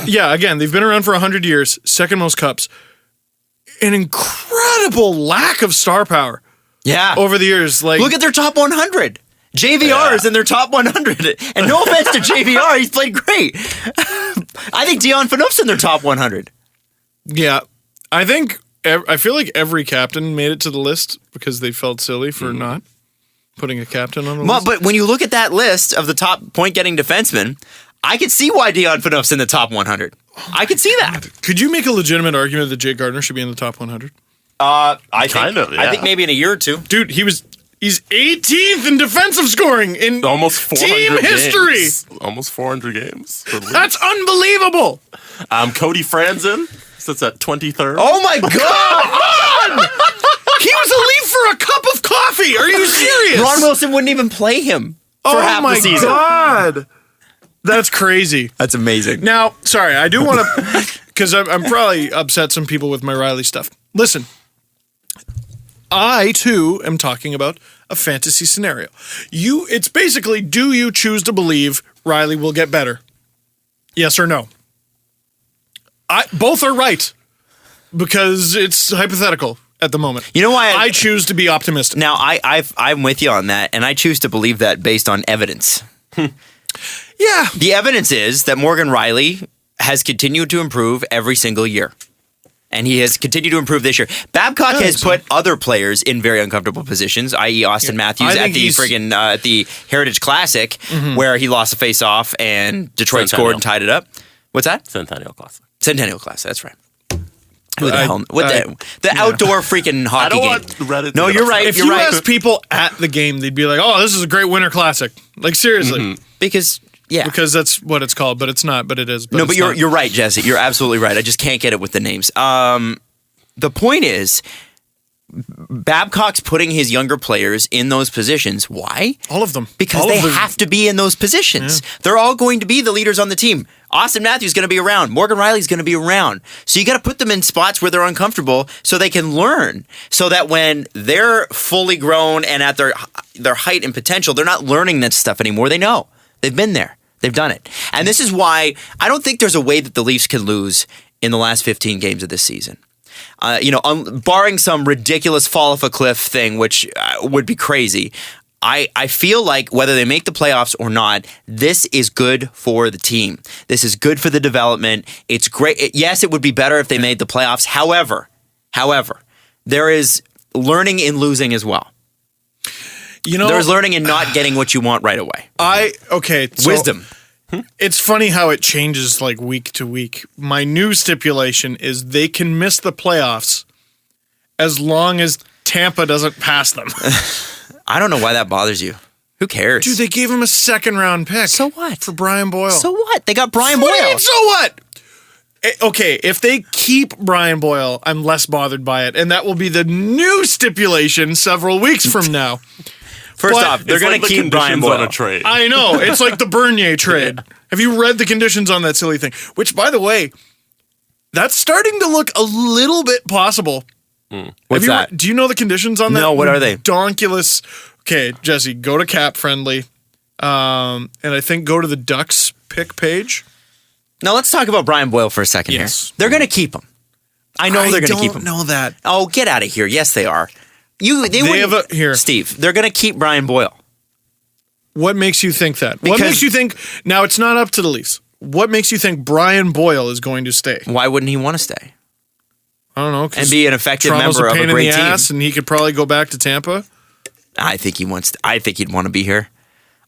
yeah, again, they've been around for 100 years, second most cups. An incredible lack of star power Yeah. over the years. Like, Look at their top 100. JVR is in their top 100. And no offense to JVR, he's played great. I think Dion Phaneuf's in their top 100. yeah, I feel like every captain made it to the list because they felt silly for not putting a captain on the Well, list. but when you look at that list of the top point-getting defensemen, I could see why Dion Phaneuf's in the top 100. I could see that. Could you make a legitimate argument that Jake Gardner should be in the top 100? I think maybe in a year or two. Dude, he's 18th in defensive scoring in Almost 400 team history. games. Almost 400 games. for the Leafs. That's unbelievable. Cody Franzen sits at 23rd. Oh my God! He was a Leaf for a cup of coffee. Are you serious? Ron Wilson wouldn't even play him for half the season. God. That's crazy. That's amazing. Now, sorry, I do want to, because I'm probably upset some people with my Rielly stuff. Listen, I too am talking about a fantasy scenario. It's basically, do you choose to believe Rielly will get better? Yes or no? Both are right because it's hypothetical at the moment. You know why I choose to be optimistic. Now, I'm with you on that, and I choose to believe that based on evidence. Yeah. The evidence is that Morgan Rielly has continued to improve every single year. And he has continued to improve this year. Babcock has put other players in very uncomfortable positions, i.e. Austin Matthews at the Heritage Classic, where he lost a face-off and Detroit scored and tied it up. What's that? Centennial Classic. Centennial Classic, that's right. Who the hell? The outdoor freaking hockey I don't game. want Reddit. No, you're right. If you're you right. ask people at the game, they'd be like, "Oh, this is a great winter classic." Like seriously, Because that's what it's called, but it's not. But it is. But no, it's but you're not. you're right, Jesse. You're absolutely right. I just can't get it with the names. The point is, Babcock's putting his younger players in those positions. Why? All of them. Because they have to be in those positions. They're all going to be the leaders on the team. Austin Matthews is going to be around. Morgan Rielly's going to be around. So you got to put them in spots where they're uncomfortable so they can learn. So that when they're fully grown and at their height and potential, they're not learning that stuff anymore. They know. They've been there. They've done it. And this is why I don't think there's a way that the Leafs can lose in the last 15 games of this season. Barring some ridiculous fall off a cliff thing, which would be crazy, I feel like whether they make the playoffs or not, this is good for the team. This is good for the development. It's great. Yes, it would be better if they made the playoffs. However, there is learning in losing as well. There's learning in not getting what you want right away. Wisdom. It's funny how it changes like week to week. My new stipulation is they can miss the playoffs as long as Tampa doesn't pass them. I don't know why that bothers you. Who cares? Dude, they gave him a second-round pick. So what? For Brian Boyle. So what? They got Brian What Boyle. do you mean, so what? Okay, if they keep Brian Boyle, I'm less bothered by it. And that will be the new stipulation several weeks from now. First off, they're going to keep Brian Boyle on a trade. I know. It's like the Bernier trade. Yeah. Have you read the conditions on that silly thing? Which, by the way, that's starting to look a little bit possible. What's that? Do you know the conditions on that? No, what are they? Donkulous. Okay, Jesse, go to Cap Friendly. And I think go to the Ducks pick page. Now, let's talk about Brian Boyle for a second here. They're going to keep him. I know they're going to keep him. I don't know that. Oh, get out of here. Yes, they are. Steve, they're going to keep Brian Boyle. What makes you think that? What makes you think... Now, it's not up to the Leafs. What makes you think Brian Boyle is going to stay? Why wouldn't he want to stay? I don't know. And be an effective Toronto's member of a great in the team. ass and he could probably go back to Tampa. I think he'd want to be here.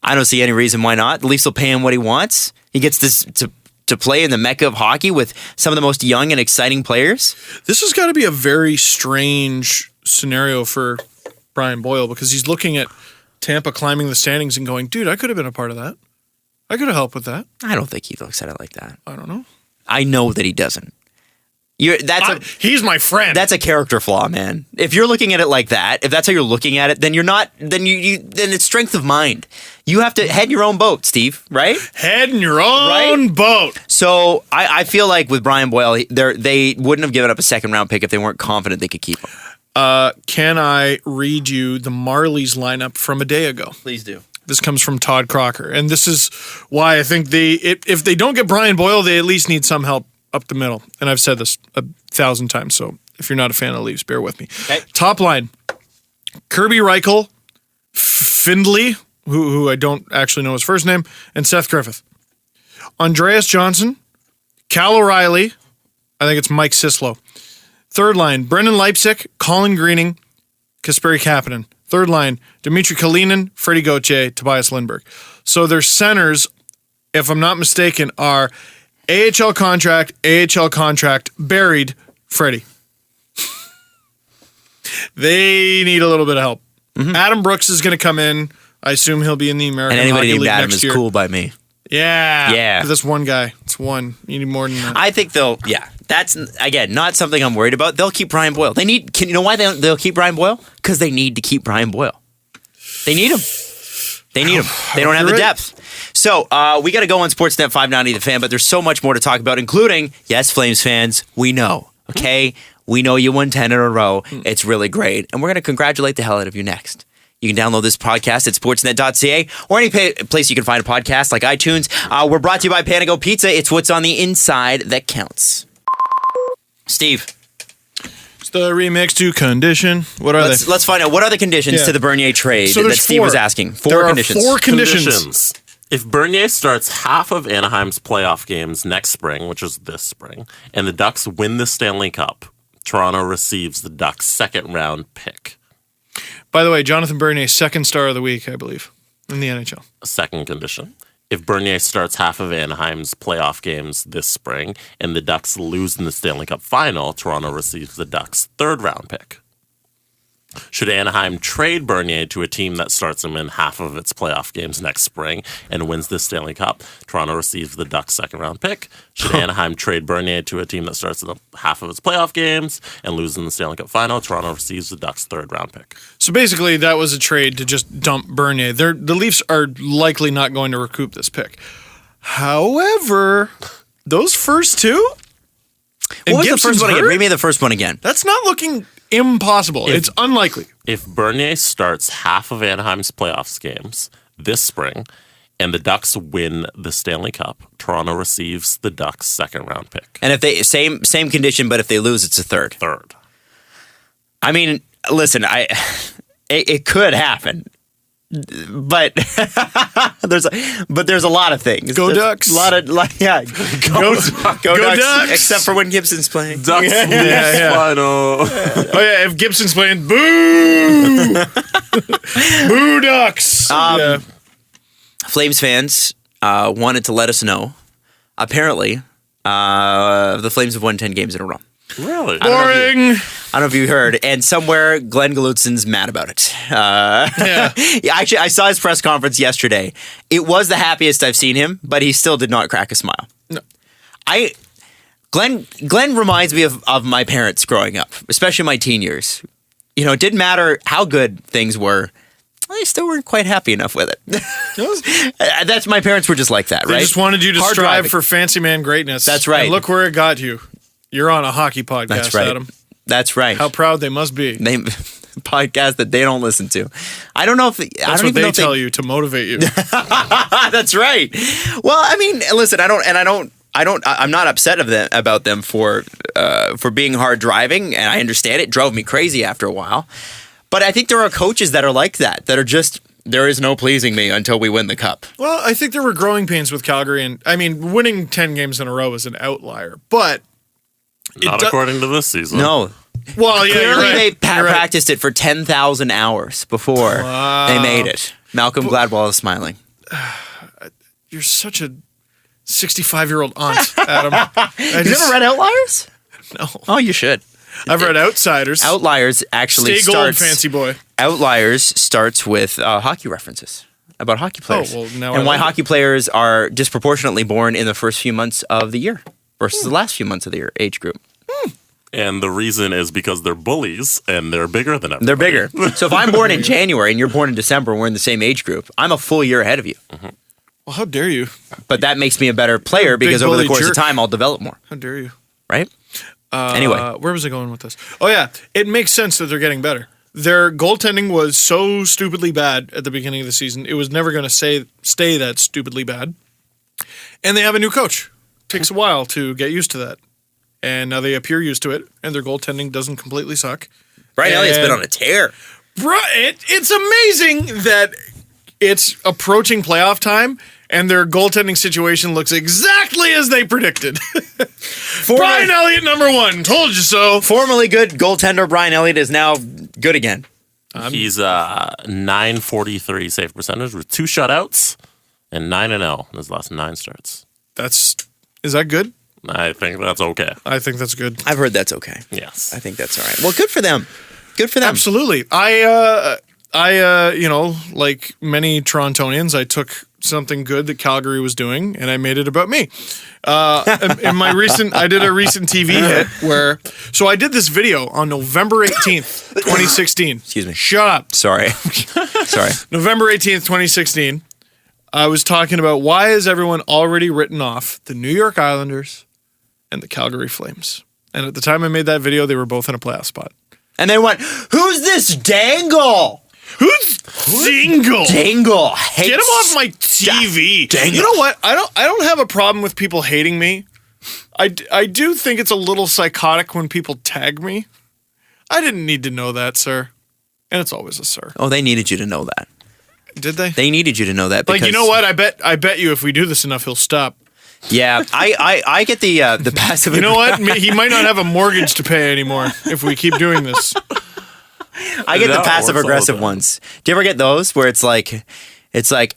I don't see any reason why not. The Leafs will pay him what he wants. He gets to play in the mecca of hockey with some of the most young and exciting players. This has got to be a very strange scenario for Brian Boyle because he's looking at Tampa climbing the standings and going, dude, I could have been a part of that. I could have helped with that. I don't think he looks at it like that. I don't know. I know that he doesn't. He's my friend. That's a character flaw, man. If you're looking at it like that, if that's how you're looking at it, then you're not. Then then it's strength of mind. You have to head in your own boat, Steve. Right? Head in your own boat. So I feel like with Brian Boyle, they wouldn't have given up a second round pick if they weren't confident they could keep him. Can I read you the Marlies lineup from a day ago? Please do. This comes from Todd Crocker, and this is why I think if they don't get Brian Boyle, they at least need some help up the middle. And I've said this 1,000 times, so if you're not a fan of the Leafs, bear with me. Okay. Top line, Kirby Reichel, Findlay, who I don't actually know his first name, and Seth Griffith. Andreas Johnson, Cal O'Reilly, I think it's Mike Sislo. Third line, Brendan Leipsic, Colin Greening, Kasperi Kapanen. Third line, Dmitry Kalinin, Freddie Gauthier, Tobias Lindbergh. So their centers, if I'm not mistaken, are AHL contract, buried, Freddie. They need a little bit of help. Mm-hmm. Adam Brooks is going to come in. I assume he'll be in the American Hockey League next year. And anybody named Adam is cool by me. Yeah. That's one guy. It's one. You need more than that. I think that's, again, not something I'm worried about. They'll keep Brian Boyle. You know why they'll keep Brian Boyle? Because they need to keep Brian Boyle. They need him. They don't have the depth. So we got to go on Sportsnet 590 The Fan, but there's so much more to talk about, including, yes, Flames fans, we know, okay? We know you won 10 in a row. It's really great. And we're going to congratulate the hell out of you next. You can download this podcast at sportsnet.ca or any place you can find a podcast like iTunes. We're brought to you by Panago Pizza. It's what's on the inside that counts. Steve. It's the remix to condition. What are they? Let's find out. What are the conditions to the Bernier trade that Steve was asking? Four conditions. If Bernier starts half of Anaheim's playoff games next spring, which is this spring, and the Ducks win the Stanley Cup, Toronto receives the Ducks' second-round pick. By the way, Jonathan Bernier, second star of the week, I believe, in the NHL. A second condition. If Bernier starts half of Anaheim's playoff games this spring and the Ducks lose in the Stanley Cup final, Toronto receives the Ducks' third-round pick. Should Anaheim trade Bernier to a team that starts him in half of its playoff games next spring and wins the Stanley Cup, Toronto receives the Ducks' second-round pick. Should Anaheim trade Bernier to a team that starts in half of its playoff games and loses in the Stanley Cup final, Toronto receives the Ducks' third-round pick. So basically, that was a trade to just dump Bernier. The Leafs are likely not going to recoup this pick. However, those first two... What was the first one again? Read me the first one again. That's not looking impossible. It's unlikely. If Bernier starts half of Anaheim's playoffs games this spring and the Ducks win the Stanley Cup, Toronto receives the Ducks' second-round pick. And if they same condition, but if they lose, it's a third. Third. I mean, listen, it could happen. but there's a lot of things. Go There's Ducks. A lot of yeah. Go Ducks. Except for when Gibson's playing. Ducks final. Oh yeah, if Gibson's playing, boo, boo Ducks. Yeah. Flames fans wanted to let us know. Apparently, the Flames have won 10 games in a row. Really? Boring. I don't know if you heard. And somewhere, Glenn Galutzin's mad about it. Yeah, actually, I saw his press conference yesterday. It was the happiest I've seen him, but he still did not crack a smile. No. Glenn reminds me of my parents growing up, especially my teen years. You know, it didn't matter how good things were. They still weren't quite happy enough with it. That's my parents were just like that, right? They just wanted you to Hard strive driving. for fancy man greatness. That's right. And look where it got you. You're on a hockey podcast, That's right. Adam. That's right. How proud they must be. Podcast that they don't listen to. I don't know if That's what they tell you to motivate you. That's right. Well, I mean, listen, I'm not upset about them for being hard driving, and I understand it drove me crazy after a while. But I think there are coaches that are like that are just, there is no pleasing me until we win the cup. Well, I think there were growing pains with Calgary, and I mean, winning 10 games in a row is an outlier, but Not according to this season. No. Well, yeah, Clearly, you're right. they practiced it for 10,000 hours before they made it. Malcolm Gladwell is smiling. You're such a 65-year-old aunt, Adam. You ever read Outliers? No. Oh, you should. I've read Outsiders. Outliers actually Stay gold, starts. fancy boy. Outliers starts with hockey references about hockey players. well, now and I why like it. hockey players are disproportionately born in the first few months of the year versus the last few months of the year age group. And the reason is because they're bullies and they're bigger than everybody. They're bigger. So if I'm born in January and you're born in December and we're in the same age group, I'm a full year ahead of you. Well, how dare you? But that makes me a better player because over the bully course jerk. of time, I'll develop more. How dare you? Right? Anyway. Where was I going with this? Oh, yeah. It makes sense that they're getting better. Their goaltending was so stupidly bad at the beginning of the season. It was never going to stay that stupidly bad. And they have a new coach. Takes a while to get used to that. And now they appear used to it, and their goaltending doesn't completely suck. Brian Elliott's been on a tear. It's amazing that it's approaching playoff time, and their goaltending situation looks exactly as they predicted. Brian Elliott, number one. Told you so. Formerly good goaltender Brian Elliott is now good again. He's .943 save percentage with 2 shutouts and 9-0 in his last 9 starts. Is that good? I think that's okay. I think that's good. I've heard that's okay. Yes. I think that's all right. Well, good for them. Good for them. Absolutely. I like many Torontonians, I took something good that Calgary was doing and I made it about me. In my I did a recent TV hit so I did this video on November 18th, 2016. Excuse me. Shut up. Sorry. Sorry. November 18th, 2016. I was talking about why has everyone already written off the New York Islanders and the Calgary Flames. And at the time I made that video, they were both in a playoff spot. And they went, who's this Dangle? Who's Dangle? Dangle. Get him off my TV. Dangle. You know what? I don't have a problem with people hating me. I do think it's a little psychotic when people tag me. I didn't need to know that, sir. And it's always a sir. Oh, they needed you to know that. Did they? They needed you to know that. Because, Like, you know what? I bet you if we do this enough, he'll stop. Yeah, I get the passive. You know what? He might not have a mortgage to pay anymore if we keep doing this. I get the That passive works all aggressive the time. ones. Do you ever get those where it's like,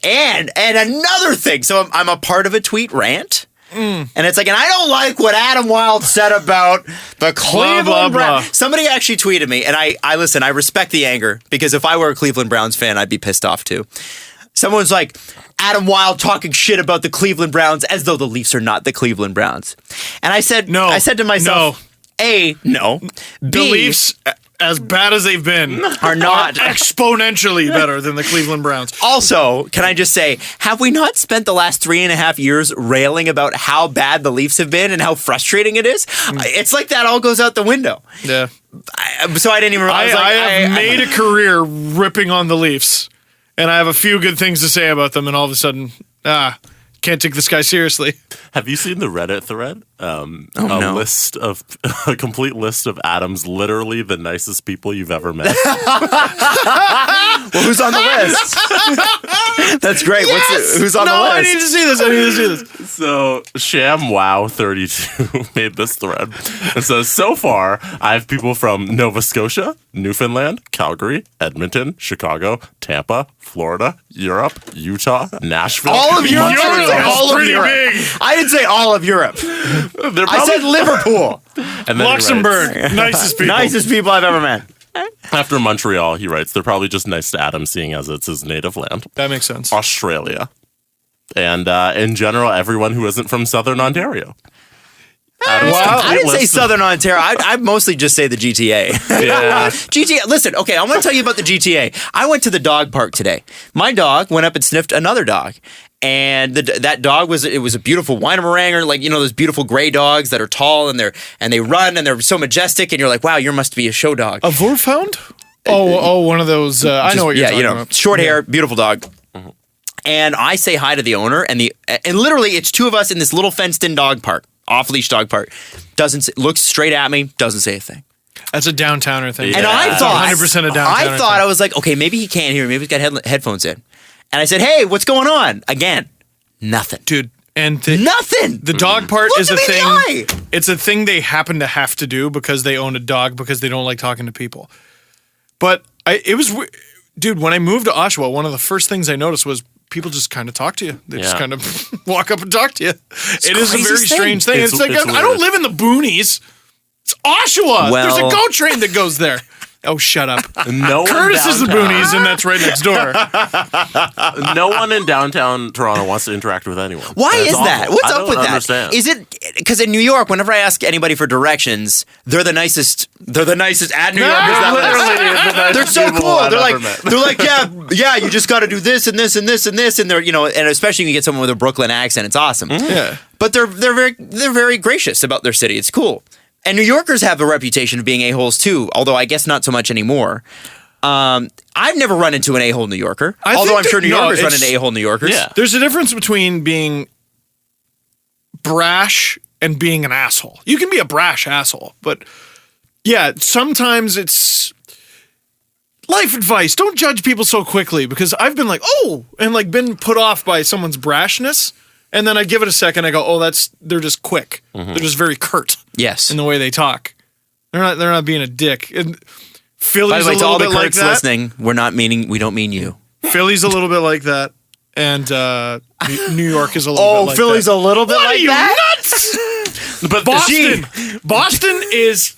and another thing. So I'm a part of a tweet rant. And it's like, and I don't like what Adam Wilde said about the Cleveland blah, blah. Browns. Somebody actually tweeted me, and I listen, I respect the anger, because if I were a Cleveland Browns fan, I'd be pissed off too. Someone's like, Adam Wilde talking shit about the Cleveland Browns as though the Leafs are not the Cleveland Browns. And I said, No. I said to myself, A, no. The B, Leafs, as bad as they've been, are not. exponentially better than the Cleveland Browns. Also, can I just say, have we not spent the last 3.5 years railing about how bad the Leafs have been and how frustrating it is? It's like that all goes out the window. Yeah. So I didn't even realize. I have made a career ripping on the Leafs, and I have a few good things to say about them, and all of a sudden, Can't take this guy seriously. Have you seen the Reddit thread? no. A complete list of Adam's literally the nicest people you've ever met. Well, who's on the list? That's great. Who's on the list? I need to see this. So ShamWow32 made this thread. It says, so far, I have people from Nova Scotia, Newfoundland, Calgary, Edmonton, Chicago, Tampa, Florida, Europe, Utah, Nashville. All of Europe? Montreal. All of Europe. I didn't say all of Europe. I said Liverpool. And then Luxembourg. Nicest people. Nicest people I've ever met. After Montreal, he writes, they're probably just nice to Adam, seeing as it's his native land. That makes sense. Australia. And in general, everyone who isn't from Southern Ontario. I didn't say Southern Ontario. I mostly just say the GTA. Yeah. GTA. Listen, okay, I want to tell you about the GTA. I went to the dog park today. My dog went up and sniffed another dog. And that dog was a beautiful Weimaraner, like, you know, those beautiful gray dogs that are tall and they run and they're so majestic, and you're like, wow, you must be a show dog. A Wolfhound? One of those. I know what you're talking about. Short hair, beautiful dog. Mm-hmm. And I say hi to the owner, and literally it's two of us in this little fenced-in dog park, off-leash dog park. Looks straight at me, doesn't say a thing. That's a downtowner thing. And I thought, 100% a downtowner thing. I was like, okay, maybe he can't hear me. Maybe he's got headphones in. And I said, hey, what's going on? Again, nothing. Dude, and nothing. The dog part Look is a me in thing. the eye. It's a thing they happen to have to do because they own a dog, because they don't like talking to people. But dude, when I moved to Oshawa, one of the first things I noticed was people just kind of talk to you. They just kind of walk up and talk to you. It is a very strange thing. It's like, I don't live in the boonies. It's Oshawa. Well, there's a GO train that goes there. Oh, shut up. No Curtis is the boonies, and that's right next door. No one in downtown Toronto wants to interact with anyone. Why That's is that? awful. What's I up don't with understand. that? Is it because in New York, whenever I ask anybody for directions, they're the nicest at New York. They're so cool. They're like, yeah, you just got to do this and this and this and this, and they're, you know, and especially when you get someone with a Brooklyn accent, it's awesome. Yeah. But they're very gracious about their city. It's cool. And New Yorkers have a reputation of being a-holes too, although I guess not so much anymore. I've never run into an a-hole New Yorker, although I'm sure New Yorkers run into a-hole New Yorkers. Yeah. There's a difference between being brash and being an asshole. You can be a brash asshole, but yeah, sometimes it's life advice. Don't judge people so quickly, because I've been like, and like been put off by someone's brashness. And then I give it a second. I go, they're just quick. Mm-hmm. They're just very curt. Yes. In the way they talk. They're not being a dick. And Philly's By the way, a to little all the bit like Kurt's that. listening, we don't mean you. Philly's a little bit like that. And New York is a little bit like Philly's that. a little bit like that? Nuts? But Boston is,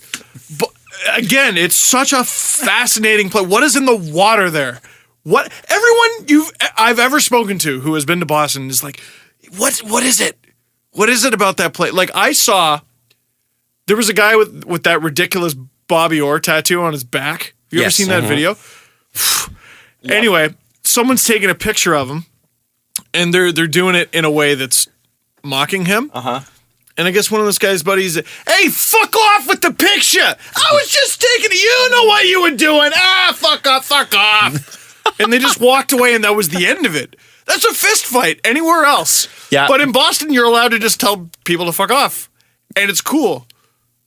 again, it's such a fascinating place. What is in the water there? What everyone I've ever spoken to who has been to Boston is like, what is it? What is it about that place? Like, I saw, there was a guy with that ridiculous Bobby Orr tattoo on his back. Have you ever seen that video? Anyway, someone's taking a picture of him, and they're doing it in a way that's mocking him. Uh-huh. And I guess one of those guys' buddies, hey, fuck off with the picture. I was just taking it. You know what you were doing. Fuck off. And they just walked away, and that was the end of it. That's a fist fight anywhere else. Yeah. But in Boston, you're allowed to just tell people to fuck off. And it's cool.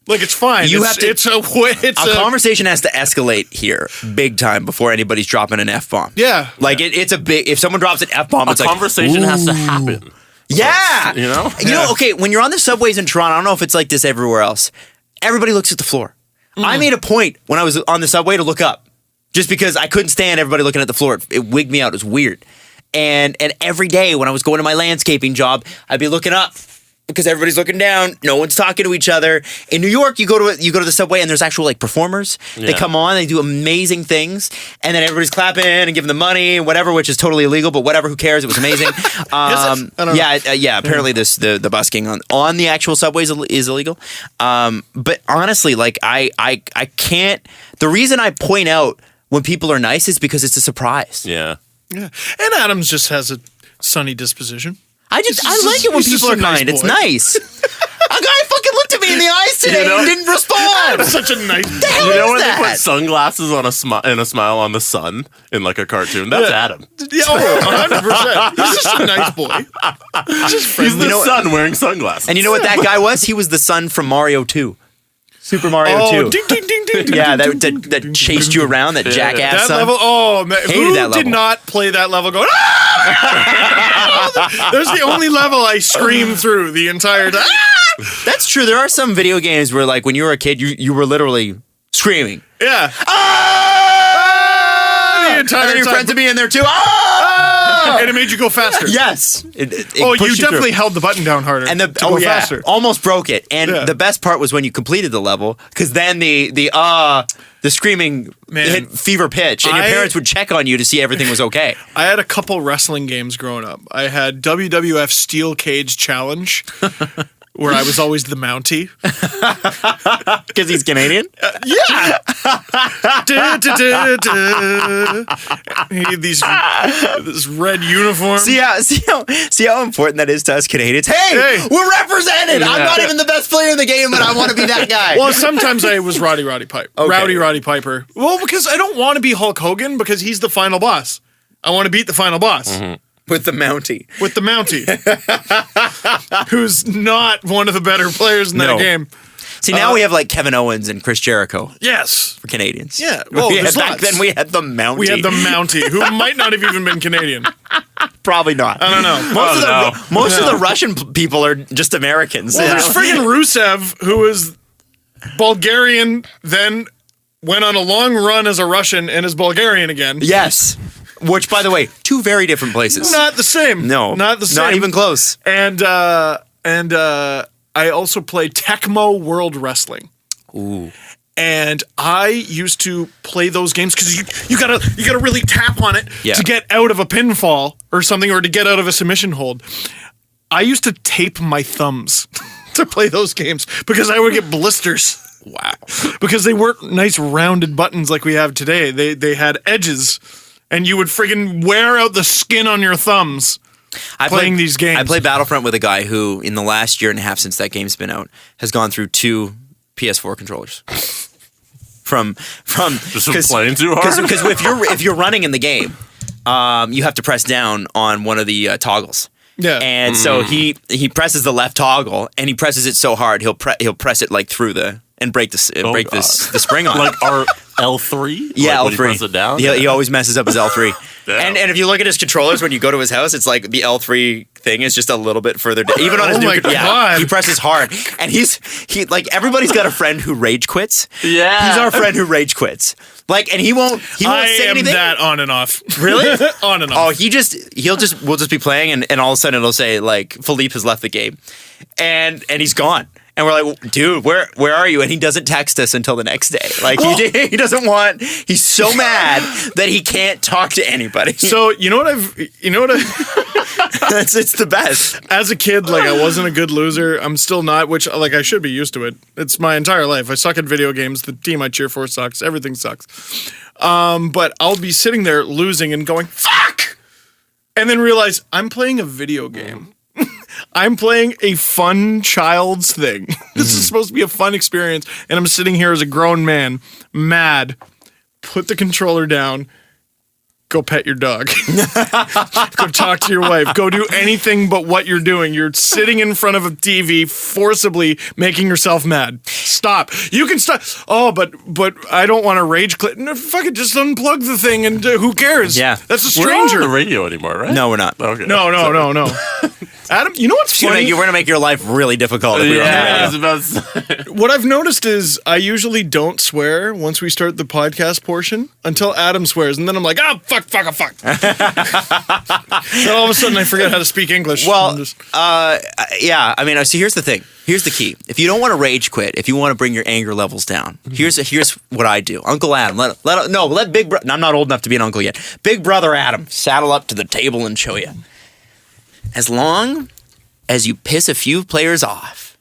Like, it's fine. A conversation has to escalate here big time before anybody's dropping an F-bomb. Yeah. Like, it's a big, if someone drops an F-bomb, it's like, conversation has to happen. Yeah. You know? You know, okay, when you're on the subways in Toronto, I don't know if it's like this everywhere else, everybody looks at the floor. I made a point when I was on the subway to look up, just because I couldn't stand everybody looking at the floor. It wigged me out. It was weird. And every day when I was going to my landscaping job, I'd be looking up because everybody's looking down. No one's talking to each other. In New York, you go to the subway and there's actual like performers. Yeah. They come on, they do amazing things, and then everybody's clapping and giving them money and whatever, which is totally illegal. But whatever, who cares? It was amazing. Yeah. Apparently, the busking on the actual subways is illegal. But honestly, like I can't. The reason I point out when people are nice is because it's a surprise. Yeah. Yeah. And Adams just has a sunny disposition. I like it when people are kind. It's nice. A guy fucking fucking looked at me in the eyes today and didn't respond. Such a nice. You know when they put sunglasses on and a smile on the sun in like a cartoon? That's Adam. Yeah, 100%. He's just a nice boy. He's the sun wearing sunglasses. And you know what that guy was? He was the son from Mario 2. Super Mario 2. Ding, ding, ding, ding, Yeah, ding, that chased you around, that jackass that son. level. Oh man, Hated who that level. did not play that level? Going. Ah! That's the only level I screamed through the entire time. Ah! That's true. There are some video games where, like, when you were a kid, you were literally screaming. Yeah. Ah! The entire And then your time. friends would be in there too. Ah! And it made you go faster. Yes. It Oh, you pushed definitely through. held the button down harder. And to go faster. almost broke it. And Yeah. the best part was when you completed the level, because then the screaming hit fever pitch, and your parents would check on you to see everything was okay. I had a couple wrestling games growing up. I had WWF Steel Cage Challenge, where I was always the Mountie. Because he's Canadian. Yeah. He had this red uniform. See how important that is to us Canadians. Hey, we're represented. I'm not even the best player in the game, but I want to be that guy. Well, sometimes I was Roddy Piper. Okay. Rowdy Piper. Well, because I don't want to be Hulk Hogan because he's the final boss. I want to beat the final boss. Mm-hmm. With the Mountie. With the Mountie. Who's not one of the better players in that game. See, now we have like Kevin Owens and Chris Jericho Yes. for Canadians. Yeah. Well, there's back lots. then we had the Mountie. We had the Mountie, who might not have even been Canadian. Probably not. I don't know. Most of the Russian people are just Americans. Well, there's friggin' Rusev, who was Bulgarian, then went on a long run as a Russian and is Bulgarian again. Yes. Which, by the way, two very different places. Not the same. No. Not the same. Not even close. And I also played Tecmo World Wrestling. Ooh. And I used to play those games because you gotta really tap on it to get out of a pinfall or something, or to get out of a submission hold. I used to tape my thumbs to play those games because I would get blisters. Wow. Because they weren't nice rounded buttons like we have today. They had edges, and you would friggin' wear out the skin on your thumbs. Playing these games. I played Battlefront with a guy who, in the last year and a half since that game's been out, has gone through 2 PS4 controllers. From playing too hard. Because if you're running in the game, you have to press down on one of the toggles. Yeah. And so he presses the left toggle, and he presses it so hard he'll press it like through and break the spring on. Like our L3? Yeah, like when L3. he press it down? He always messes up his L3. Damn. And if you look at his controllers when you go to his house, it's like the L3 thing is just a little bit further down. Even on his Oh my God. he presses hard. And he like everybody's got a friend who rage quits. Yeah. He's our friend who rage quits. Like, and he won't say anything. that on and off. Really? On and Oh, off. we'll just be playing, and all of a sudden it'll say like Philippe has left the game, and he's gone. And we're like, dude, where are you? And he doesn't text us until the next day. Like he doesn't want. He's so mad that he can't talk to anybody. So you know what It's the best. as a kid, like, I wasn't a good loser. I'm still not, which, like, I should be used to it. It's my entire life. I suck at video games. The team I cheer for sucks. Everything sucks. But I'll be sitting there losing and going, fuck! And then realize I'm playing a video game. I'm playing a fun child's thing. This is supposed to be a fun experience. And I'm sitting here as a grown man, mad. Put the controller down. Go pet your dog. Go talk to your wife. Go do anything but what you're doing. You're sitting in front of a TV, forcibly making yourself mad. Stop. You can stop. Oh, but I don't want to rage quit. No, fuck it. Just unplug the thing and who cares? Yeah. That's a We're not stranger. on the radio anymore, right? No, we're not. Okay. No. Adam, you know what's funny? We're gonna make your life really difficult. If we were on the Yeah, I radio. was about to say. What I've noticed is I usually don't swear once we start the podcast portion until Adam swears, and then I'm like, fuck. Then all of a sudden I forget how to speak English. Well, I'm just- yeah. I mean, so here's the thing. Here's the key. If you don't want to rage quit, if you want to bring your anger levels down, here's what I do. Uncle Adam, let Big Brother. I'm not old enough to be an uncle yet. Big Brother Adam, saddle up to the table and show you. As long as you piss a few players off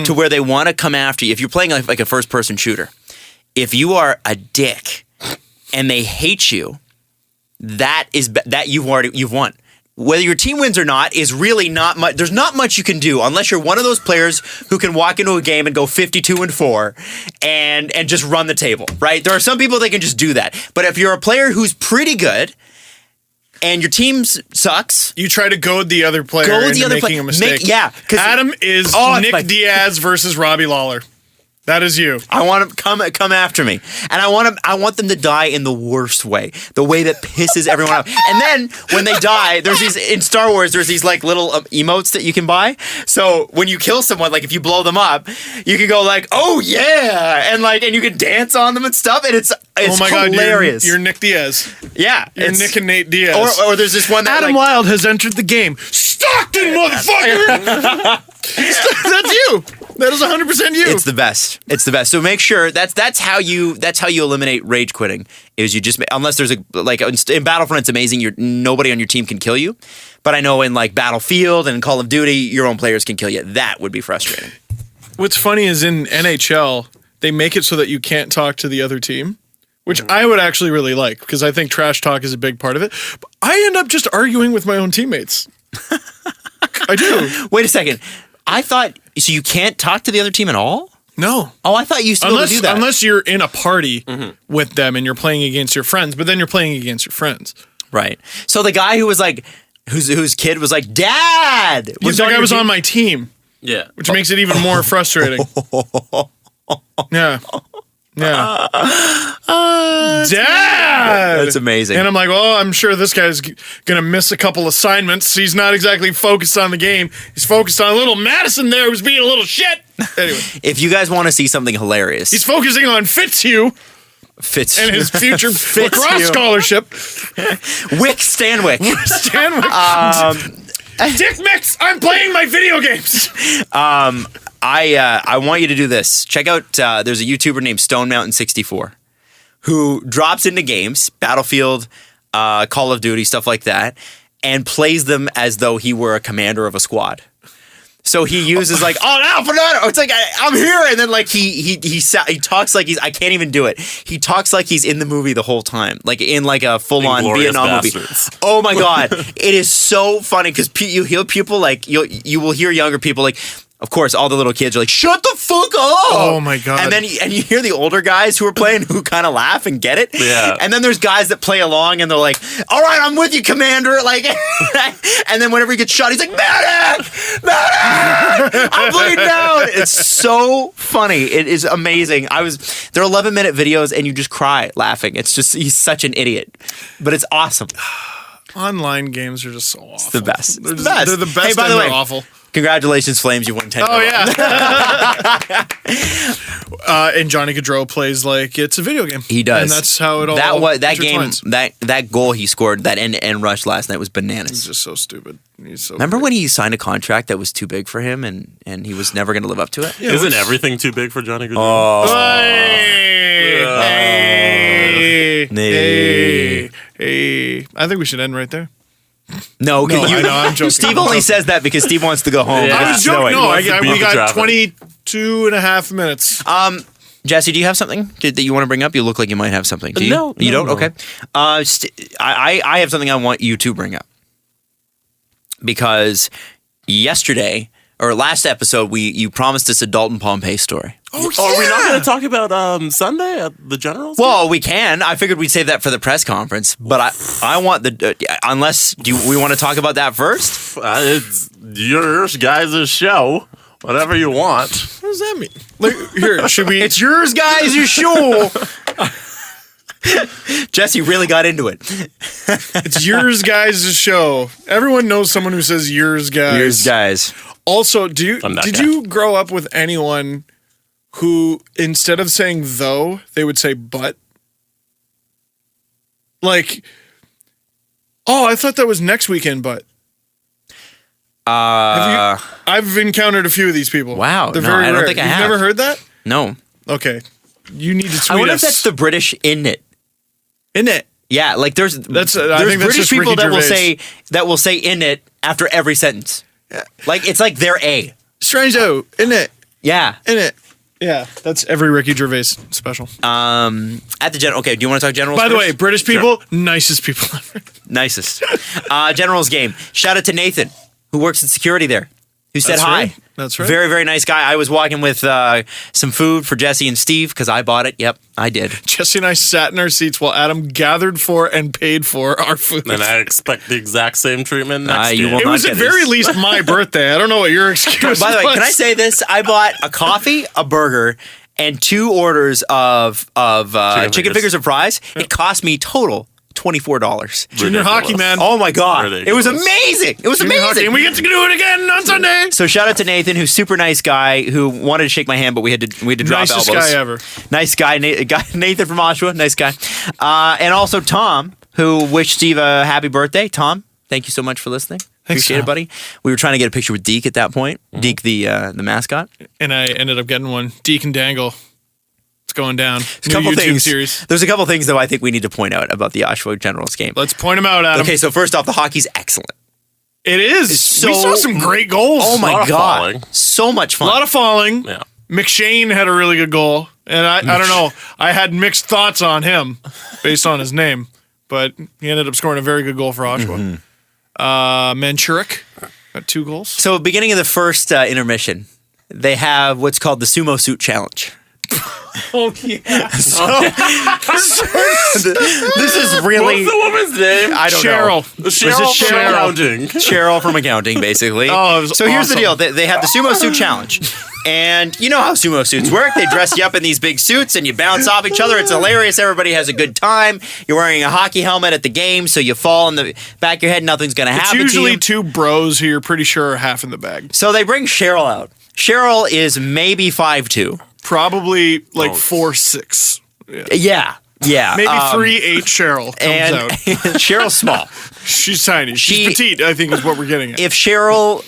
to where they want to come after you, if you're playing like a first-person shooter, if you are a dick and they hate you, that you've won. whether your team wins or not is really not much. There's not much you can do unless you're one of those players who can walk into a game and go 52-4 and just run the table, right? There are some people that can just do that. But if you're a player who's pretty good and your team sucks, you try to goad the other player into making a mistake. Adam is Nick Diaz versus Robbie Lawler. That is you. I want them come after me, and I want them to die in the worst way, the way that pisses everyone off. And then when they die, there's these in Star Wars. There's these like little emotes that you can buy. So when you kill someone, like if you blow them up, you can go like, "Oh yeah," and you can dance on them and stuff. And it's oh my hilarious. God, you're Nick Diaz. Yeah, you're Nick and Nate Diaz. Or there's this one that Adam Wilde has entered the game. Stockton, motherfucker. That's you. That is 100% you. It's the best. It's the best. So make sure that's how you eliminate rage quitting. Is you just unless there's in Battlefront, it's amazing. Nobody on your team can kill you, but I know in like Battlefield and Call of Duty, your own players can kill you. That would be frustrating. What's funny is in NHL, they make it so that you can't talk to the other team, which I would actually really like because I think trash talk is a big part of it. But I end up just arguing with my own teammates. I do. Wait a second. I thought so. You can't talk to the other team at all? No. Oh, I thought you used to be able to do that. Unless you're in a party with them and you're playing against your friends, but then you're playing against your friends. Right. So the guy who was like, whose kid was like, Dad! That guy was on my team. Yeah. Which makes it even more frustrating. Yeah. Yeah. Dad! That's amazing. And I'm like, I'm sure this guy's going to miss a couple assignments. He's not exactly focused on the game. He's focused on little Madison there who's being a little shit. Anyway. If you guys want to see something hilarious. He's focusing on Fitzhugh. And his future lacrosse scholarship. Wick Stanwick. Dick Mix, I'm playing my video games. I want you to do this. Check out, there's a YouTuber named Stone Mountain 64 who drops into games, Battlefield, Call of Duty, stuff like that, and plays them as though he were a commander of a squad. So he uses like, it's like I'm here, and then like he talks like I can't even do it. He talks like he's in the movie the whole time, like in like a full on Vietnam movie. Oh my God, it is so funny because you hear people like you will hear younger people like. Of course, all the little kids are like, shut the fuck up! Oh my God. And then you hear the older guys who are playing who kind of laugh and get it. Yeah. And then there's guys that play along and they're like, all right, I'm with you, Commander. Like, and then whenever he gets shot, he's like, Medic! I'm bleeding down! It's so funny. It is amazing. They're 11-minute videos and you just cry laughing. It's just, he's such an idiot. But it's awesome. Online games are just so awful. It's the best. They're the best. Hey, by the way, they're awful. Congratulations, Flames! You won 10. Oh yeah. And Johnny Gaudreau plays like it's a video game. He does, and that's how it all. That game, that goal he scored, that end rush last night was bananas. He's just so stupid. He's so. Remember when he signed a contract that was too big for him, and he was never going to live up to it? Yeah, Isn't everything too big for Johnny Gaudreau? Hey. I think we should end right there. No, I'm joking. Steve only says that because Steve wants to go home. Yeah. I was joking. No, we got 22 and a half minutes. Jesse, do you have something that you want to bring up? You look like you might have something. Do you? No. You don't? No. Okay. I have something I want you to bring up. Because yesterday, or last episode, you promised us a Dalton Pompey story. Oh, yeah. Are we not going to talk about Sunday at the Generals? Well, we can. I figured we'd save that for the press conference. But I want unless we want to talk about that first? It's yours guys' show. Whatever you want. What does that mean? Like, here, should we? It's yours guys' show. Jesse really got into it. It's yours guys' show. Everyone knows someone who says yours guys. Yours guys. Also, did you grow up with anyone who, instead of saying though, they would say but? Like, I thought that was next weekend, but. I've encountered a few of these people. Wow. They're very I don't rare. think I You've have. never heard that? No. Okay. You need to tweet us. I wonder if that's the British in it. In it? Yeah, like there's I think that's British just people Ricky that will say in it after every sentence. Yeah. Like it's like they're A. Strange though, in it. Yeah. In it. Yeah, that's every Ricky Gervais special. At the General. Okay, do you want to talk Generals By the first? way, British people, nicest people ever. Nicest. Generals game. Shout out to Nathan, who works in security there, who said That's hi. right. That's right. Very, very nice guy. I was walking with some food for Jesse and Steve because I bought it. Yep, I did. Jesse and I sat in our seats while Adam gathered for and paid for our food. And I expect the exact same treatment next you year. will It not was get at very this. least my birthday. I don't know what your excuse By the way, was. can I say this? I bought a coffee, a burger, and 2 orders of chicken fingers and fries. It cost me total $24. Junior hockey, man. Oh my God. Ridiculous. It was amazing. It was Junior hockey, amazing. and we get to do it again on Sunday. So shout out to Nathan, who's super nice guy, who wanted to shake my hand, but we had to drop Nicest elbows. guy ever. Nice guy, Nathan from Oshawa, nice guy. And also Tom, who wished Steve a happy birthday. Tom, thank you so much for listening. Appreciate Tom. it, buddy. We were trying to get a picture with Deke at that point. Deke, the mascot. And I ended up getting one. Deke and Dangle. It's going down. There's a couple YouTube things. series. There's a couple things though I think we need to point out about the Oshawa Generals game. Let's point them out, Adam. Okay, so first off, the hockey's excellent. It is. We saw some great goals. Oh my lot of God, falling. so much A fun. lot of falling. Yeah. McShane had a really good goal. And I don't know. I had mixed thoughts on him based on his name. But he ended up scoring a very good goal for Oshawa. Manchurik got 2 goals. So beginning of the first intermission, they have what's called the Sumo Suit Challenge. Oh, yeah. This is really What's the woman's name? I don't Cheryl. know. Cheryl Was it from Cheryl? accounting. Cheryl from accounting, basically. Oh, it was so here's the awesome. deal: they have the Sumo Suit Challenge, and you know how sumo suits work. They dress you up in these big suits, and you bounce off each other. It's hilarious. Everybody has a good time. You're wearing a hockey helmet at the game, so you fall in the back of your head. Nothing's going to It's happen usually to you. 2 bros who you're pretty sure are half in the bag. So they bring Cheryl out. Cheryl is maybe 5'2". Probably like Oh. 4'6". Yeah. Maybe 3'8" Cheryl comes And out. Cheryl's small. She's tiny. She's petite, I think is what we're getting at. If Cheryl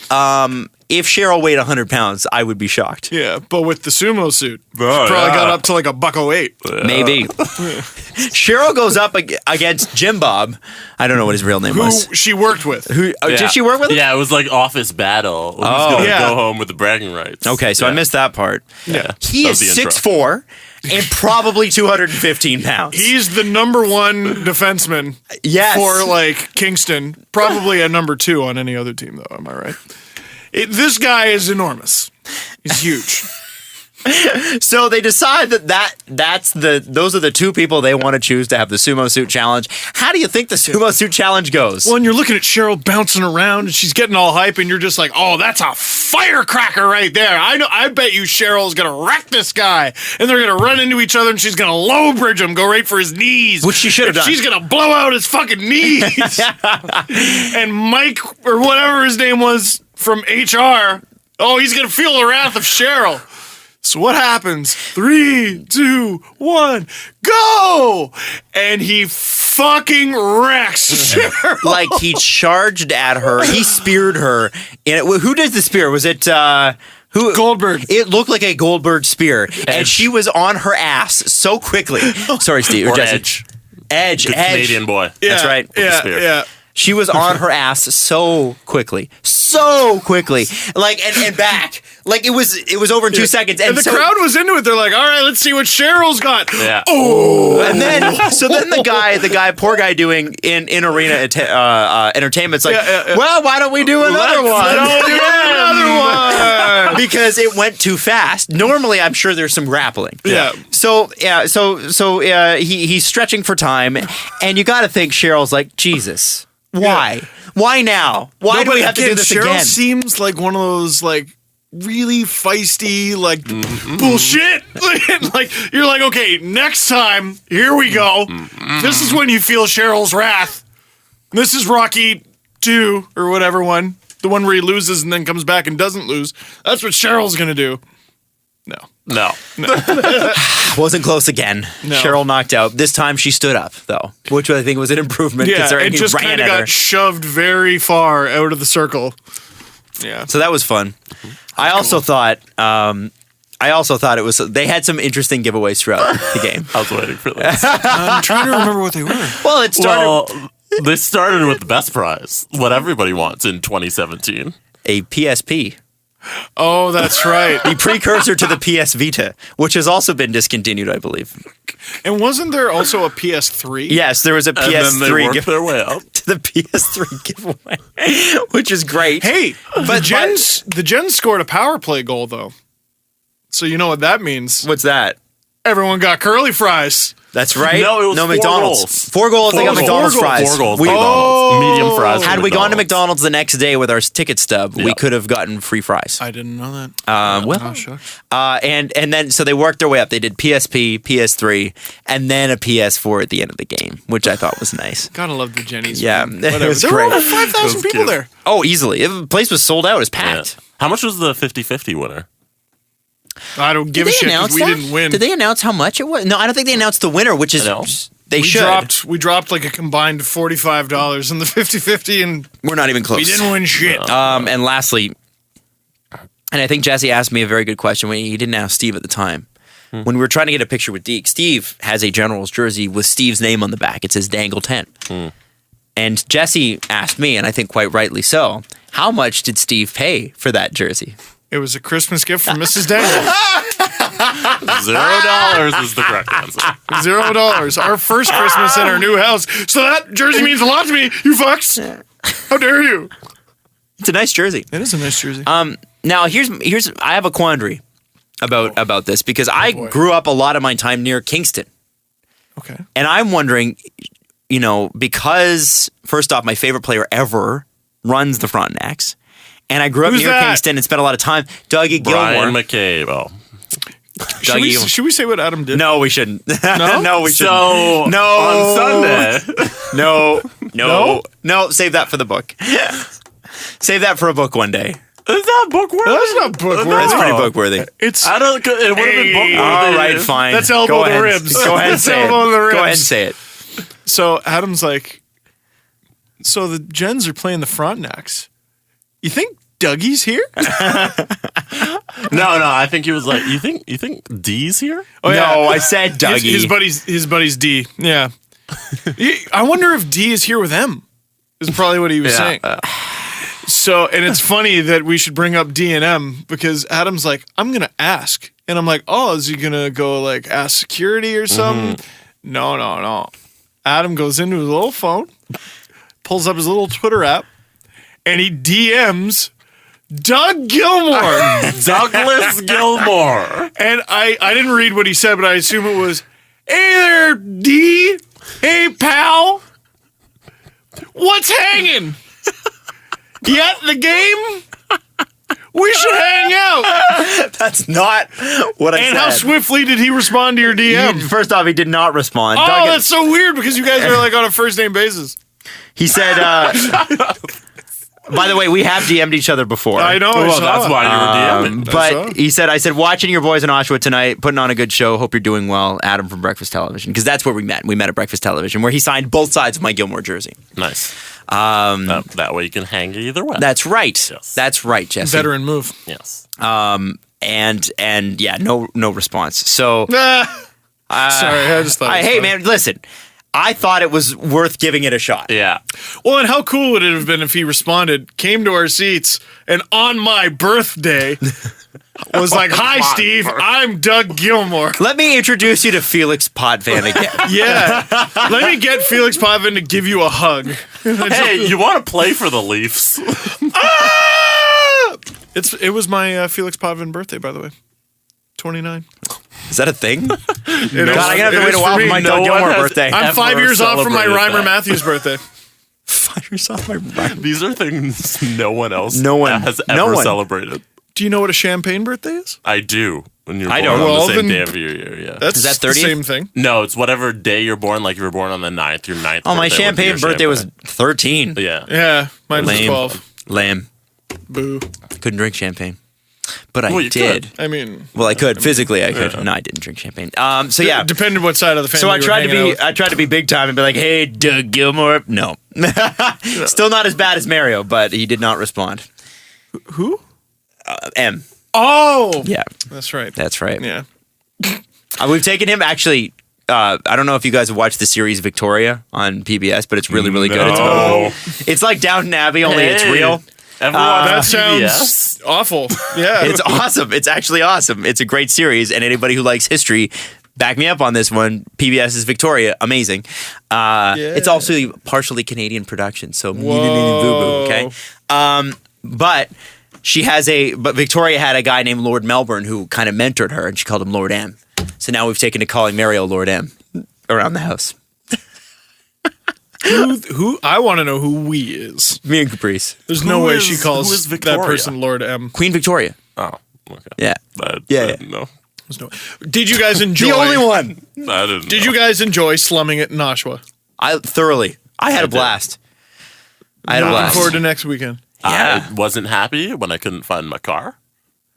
weighed 100 pounds, I would be shocked. Yeah, but with the sumo suit, Oh, probably yeah. got up to like a $108. Maybe. Cheryl goes up against Jim Bob. I don't know what his real name Who was. she worked with. Did she work with him? Yeah, it was like office battle. Who's Oh. gonna Yeah. go home with the bragging rights? Okay, so I Yeah. missed that part. Yeah. He That is was the intro. 6'4" and probably 215 pounds. He's the number 1 defenseman Yes. for like Kingston. Probably a number 2 on any other team, though. Am I right? This guy is enormous. He's huge. So they decide those are the 2 people they want to choose to have the Sumo Suit Challenge. How do you think the Sumo Suit Challenge goes? Well, and you're looking at Cheryl bouncing around, and she's getting all hype, and you're just like, "Oh, that's a firecracker right there!" I bet you Cheryl's gonna wreck this guy, and they're gonna run into each other, and she's gonna low bridge him, go right for his knees, Which she should have and done. She's gonna blow out his fucking knees. And Mike or whatever his name was from HR, oh, he's gonna feel the wrath of Cheryl. So what happens? 3, 2, 1, go! And he fucking wrecks Cheryl. Like he charged at her, he speared her. And who did the spear? Was it who? Goldberg. It looked like a Goldberg spear, and she was on her ass so quickly. Sorry, Steve. Or Jesse. Edge. Edge. Good Canadian boy. That's right. the Yeah, spear. yeah. She was on her ass so quickly, like and back, like it was over in 2 seconds, And the so, crowd was into it. They're like, all right, let's see what Cheryl's got. Yeah. and then the poor guy doing in arena entertainment's like, well, why don't we do another one? Another one. Because it went too fast. Normally, I'm sure there's some grappling. Yeah. So he's stretching for time, and you got to think Cheryl's like, Jesus, why? Why now? Why do we have to do this Cheryl again? seems like one of those like really feisty, like bullshit. Like you're like, okay, next time, here we go. This is when you feel Cheryl's wrath. This is Rocky 2 or whatever one. The one where he loses and then comes back and doesn't lose. That's what Cheryl's gonna do. No. Wasn't close again. No. Cheryl knocked out. This time she stood up, though, which I think was an improvement Yeah, considering it he just ran kind of at her. got shoved very far out of the circle. Yeah. So that was fun. I also thought it was. They had some interesting giveaways throughout the game. I was waiting for this. I'm trying to remember what they were. Well, it started Well, they started with the best prize, what everybody wants in 2017. a PSP. Oh, that's right. The precursor to the PS Vita, which has also been discontinued, I believe. And wasn't there also a PS3? Yes, there was a And then they PS3 worked their way up. to the PS3 giveaway, which is great. Hey, the Gens scored a power play goal, though. So you know what that means. What's that? Everyone got curly fries. That's right. No, it was 4 McDonald's. goals. 4 goals. They got McDonald's fries. 4 goals. We- McDonald's. Medium fries. Had from we gone to McDonald's. McDonald's the next day with our ticket stub, we Yeah. could have gotten free fries. I didn't know that. Well, shucks. and then so they worked their way up. They did PSP, PS3, and then a PS4 at the end of the game, which I thought was nice. Gotta love the Jennies. Yeah, man. it Whatever. was There great. were over 5,000 was people cute. there. Oh, easily. The place was sold out. It was Yeah. packed. How much was the 50-50 winner? I don't give a shit because we didn't win. Did they announce how much it was? No, I don't think they announced the winner, which is No. they we should. We dropped like a combined $45 in the 50-50, and We're not even close. we didn't win shit. And lastly, and I think Jesse asked me a very good question when he didn't ask Steve at the time. When we were trying to get a picture with Deke, Steve has a Generals jersey with Steve's name on the back. It says Dangle 10. And Jesse asked me, and I think quite rightly so, how much did Steve pay for that jersey? It was a Christmas gift from Mrs. Dangle. $0 is the correct answer. $0. Our first Christmas in our new house. So that jersey means a lot to me, you fucks. How dare you? It's a nice jersey. It is a nice jersey. Now here's I have a quandary about this because I boy. grew up a lot of my time near Kingston. Okay. And I'm wondering, because first off, my favorite player ever runs the Frontenacs. And I grew up Who's near that? Kingston and spent a lot of time. Dougie Brian Gilmour. McCabe. Oh. Should we say what Adam did? No, we shouldn't. No? No, we shouldn't. So, No. on Sunday. No, save that for the book. Save that for a book one day. Is that book worthy? That's not book worthy. That's pretty book worthy. It's I don't. It would have been book worthy. All right, fine. That's elbow Go to ahead. ribs. Go ahead and That's say it. elbow to the Go ahead and ribs. say it. So Adam's like, so the Gens are playing the Frontenacs. You think Dougie's here? No. I think he was like, you think D's here? Oh, yeah. No, I said Dougie. His buddy's D. Yeah. I wonder if D is here with M. Is probably what he was saying. So, and it's funny that we should bring up D and M because Adam's like, I'm gonna ask, and I'm like, oh, is he gonna go like ask security or something? No. Adam goes into his little phone, pulls up his little Twitter app, and he DMs Doug Gilmour. Douglas Gilmour. And I didn't read what he said, but I assume it was, hey there, D. Hey, pal. What's hanging? You at the game? We should hang out. That's not what I said. And how swiftly did he respond to your DM? First off, he did not respond. Oh, Doug- that's so weird because you guys are like on a first name basis. He said, by the way, we have DM'd each other before. I know. Well, that's why you were DMing. But he said, I said, watching your boys in Oshawa tonight, putting on a good show. Hope you're doing well. Adam from Breakfast Television. Because that's where we met. We met at Breakfast Television, where he signed both sides of my Gilmour jersey. Nice. That way you can hang either way. That's right. Yes. That's right, Jesse. Veteran move. Yes. And yeah, no response. So, Sorry, I just thought. It was hey, funny. man, listen. I thought it was worth giving it a shot. Yeah. Well, and how cool would it have been if he responded, came to our seats, and on my birthday was like, "Hi, Steve. I'm Doug Gilmour." Let me introduce you to Felix Potvin again. Yeah, let me get Felix Potvin to give you a hug. Hey, you want to play for the Leafs? It was my Felix Potvin birthday, by the way. 29. Is that a thing? God, It is- I'm gonna have to it wait is a while for me. my No Doug one Gilmour has- birthday. I'm 5 years off from my celebrated Reimer that. Matthews birthday. 5 years off my birthday. These are things no one else has No ever one. celebrated. Do you know what a champagne birthday is? I do. When you're I born don't. on Well, the same then- day of your year, yeah. That's Is that the 30th? same thing. No, it's whatever day you're born. Like you were born on the 9th, your 9th Oh, my birthday would be champagne your birthday was champagne. 13. Yeah. Yeah, mine was Lame. 12. Lame. Boo. Couldn't drink champagne. But I Well, you did. I mean, Well, I could. Physically, I could. No, I didn't drink champagne. So yeah. depended what side of the family. So I you were tried to hanging be out with. I tried to be big time and be like, hey, Doug Gilmour. No. Still not as bad as Mario, but he did not respond. Who? M. Oh, Yeah. that's right. That's right. Yeah. We've taken him actually. I don't know if you guys have watched the series Victoria on PBS, but it's really, really good. No. It's like Downton Abbey, only it's real. Everyone That on sounds awful. Yeah. It's awesome. It's actually awesome. It's a great series, and anybody who likes history, back me up on this one. PBS's Victoria, amazing. It's also partially Canadian production, so boo-boo, okay? But Victoria had a guy named Lord Melbourne who kind of mentored her, and she called him Lord M. So now we've taken to calling Mario Lord M around the house. Who? I want to know who we is. Me and Caprice. There's no way she who calls is that Victoria? person Lord M. Queen Victoria. Oh, okay. Yeah. Yeah. No, There's no. Did you guys enjoy? The only one. I didn't. Did you guys enjoy slumming it in Oshawa? Thoroughly. I had a blast. Looking forward to next weekend. Yeah. I wasn't happy when I couldn't find my car.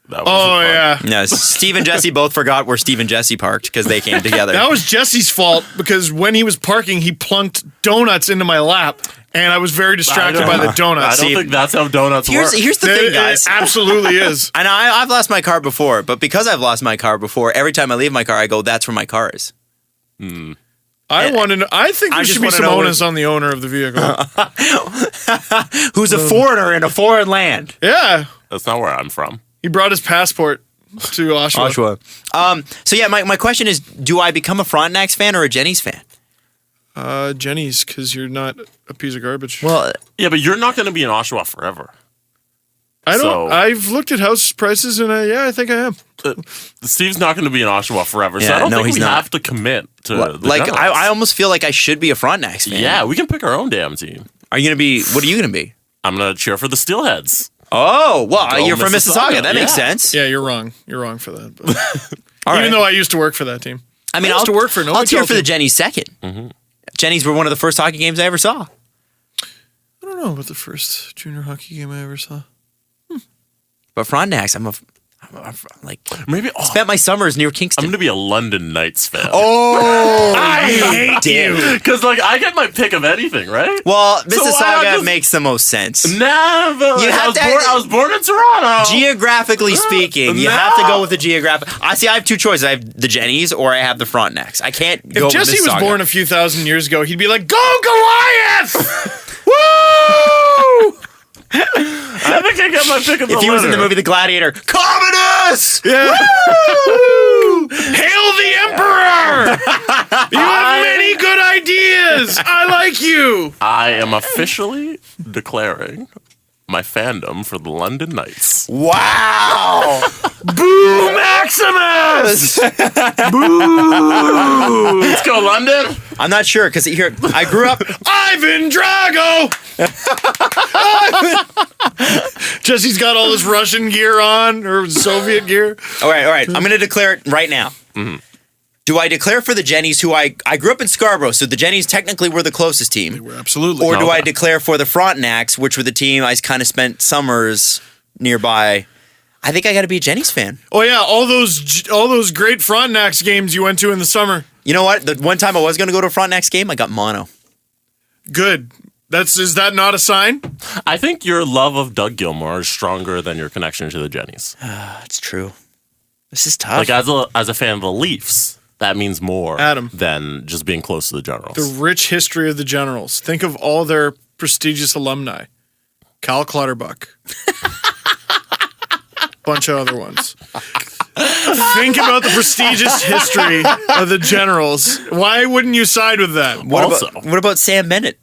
That wasn't Oh fun. yeah. No, Steve and Jesse both forgot where Steve and Jesse parked because they came together. That was Jesse's fault because when he was parking, he plunked donuts into my lap, and I was very distracted by the I donuts. don't think that's how donuts work. Here's the thing, guys. It absolutely is. And I've lost my car before, but because I've lost my car before, every time I leave my car, I go, that's where my car is. I want to know. I think I there just should be wanna some know onus on the owner of the vehicle. Who's a foreigner in a foreign land? Yeah, That's not where I'm from. he brought his passport to Oshawa. So yeah, my question is, do I become a Frontenac's fan or a Jenny's fan? Jenny's, because you're not a piece of garbage. Well, Yeah, but you're not going to be in Oshawa forever. I don't. so- I've looked at house prices, and I think I am. Steve's not going to be in Oshawa forever, so Yeah, I don't no, think he's we not. have to commit to the like Generals. I almost feel like I should be a Frontenac's fan. Yeah, we can pick our own damn team. Are you gonna be? What are you gonna be? I'm going to cheer for the Steelheads. Oh, well, Go you're from Mississauga. Mississauga, That makes yeah. sense. Yeah, you're wrong. You're wrong for that. But All even right. though I used to work for that team, I mean, I used to work for an I'll cheer OHL for the team. Jennies second. Mm-hmm. Jennies were one of the first hockey games I ever saw. I don't know about the first junior hockey game I ever saw. But Frontenac's, I'm like Maybe spent my summers near I'm Kingston. going to be a London Knights fan. Oh, I hate you. Because like I get my pick of anything, right? well, So why not Mississauga just- makes the most sense. Nah, but You like, have to- I was born in Toronto. Geographically speaking, you No. have to go with the geographic. I have two choices. I have the Jennies or I have the Frontenacs. I can't go If with Jesse was Mississauga. born a few thousand years ago, he'd be like, "Go Goliath!" Woo! I think I got my pick of the if he was in the litter. movie The Gladiator, Commodus! Yeah. Hail the Emperor! You have many good ideas. I like you. I am officially declaring my fandom for the London Knights. Wow! Boo Maximus! Let's go, London! I'm not sure because here I grew up. Ivan Drago! Jesse's got all this Russian gear on, or Soviet gear. All right. I'm going to declare it right now. Mm-hmm. Do I declare for the Jennies, who I grew up in Scarborough, so the Jennies technically were the closest team? Absolutely. Or do Okay. I declare for the Frontenacs, which were the team I kind of spent summers nearby? I think I got to be a Jennies fan. Oh yeah, all those great Frontenacs games you went to in the summer. You know what? The one time I was going to go to a Frontenacs game, I got mono. Good. Is that not a sign? I think your love of Doug Gilmour is stronger than your connection to the Jennies. That's true. This is tough. Like as a fan of the Leafs, that means more Adam. than just being close to the Generals. The rich history of the Generals. Think of all their prestigious alumni. Cal Clutterbuck. Bunch of other ones. Think about the prestigious history of the Generals. Why wouldn't you side with that? What about Sam Bennett?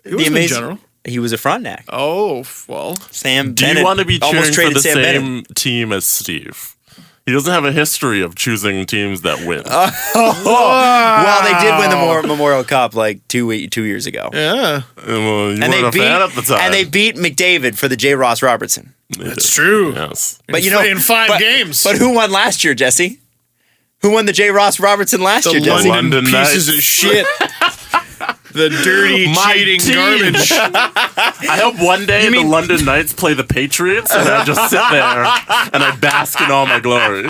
He was a general. He was a Frontenac. Oh, well. Sam Do Bennett you want to be almost cheering for traded the Sam same Bennett. team as Steve? He doesn't have a history of choosing teams that win. Well, they did win the Memorial Cup like 2 years ago. Yeah. Well, you And weren't a fan at the time. and they beat McDavid for the J. Ross Robertson. That's true. Yes. But you know, in five games. But who won last year, Jesse? Who won the J. Ross Robertson last year, the Jesse? London London pieces Knights. of shit. The dirty, My cheating team. garbage. I hope one day the London Knights play the Patriots and I just sit there and I bask in all my glory. In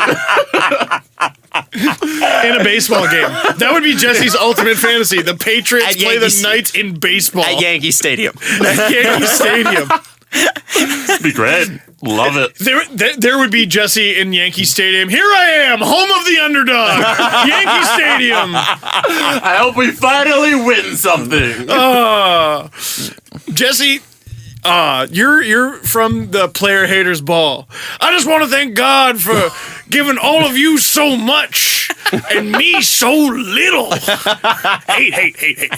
a baseball game. That would be Jesse's ultimate fantasy. The Patriots At play Yankee the Knights in baseball. At Yankee Stadium. At Yankee Stadium. It'd be great. Love it. There would be Jesse in Yankee Stadium. Here I am, home of the underdog. Yankee Stadium. I hope we finally win something. Jesse, You're from the Player Haters Ball. I just want to thank God for giving all of you so much and me so little. Hate.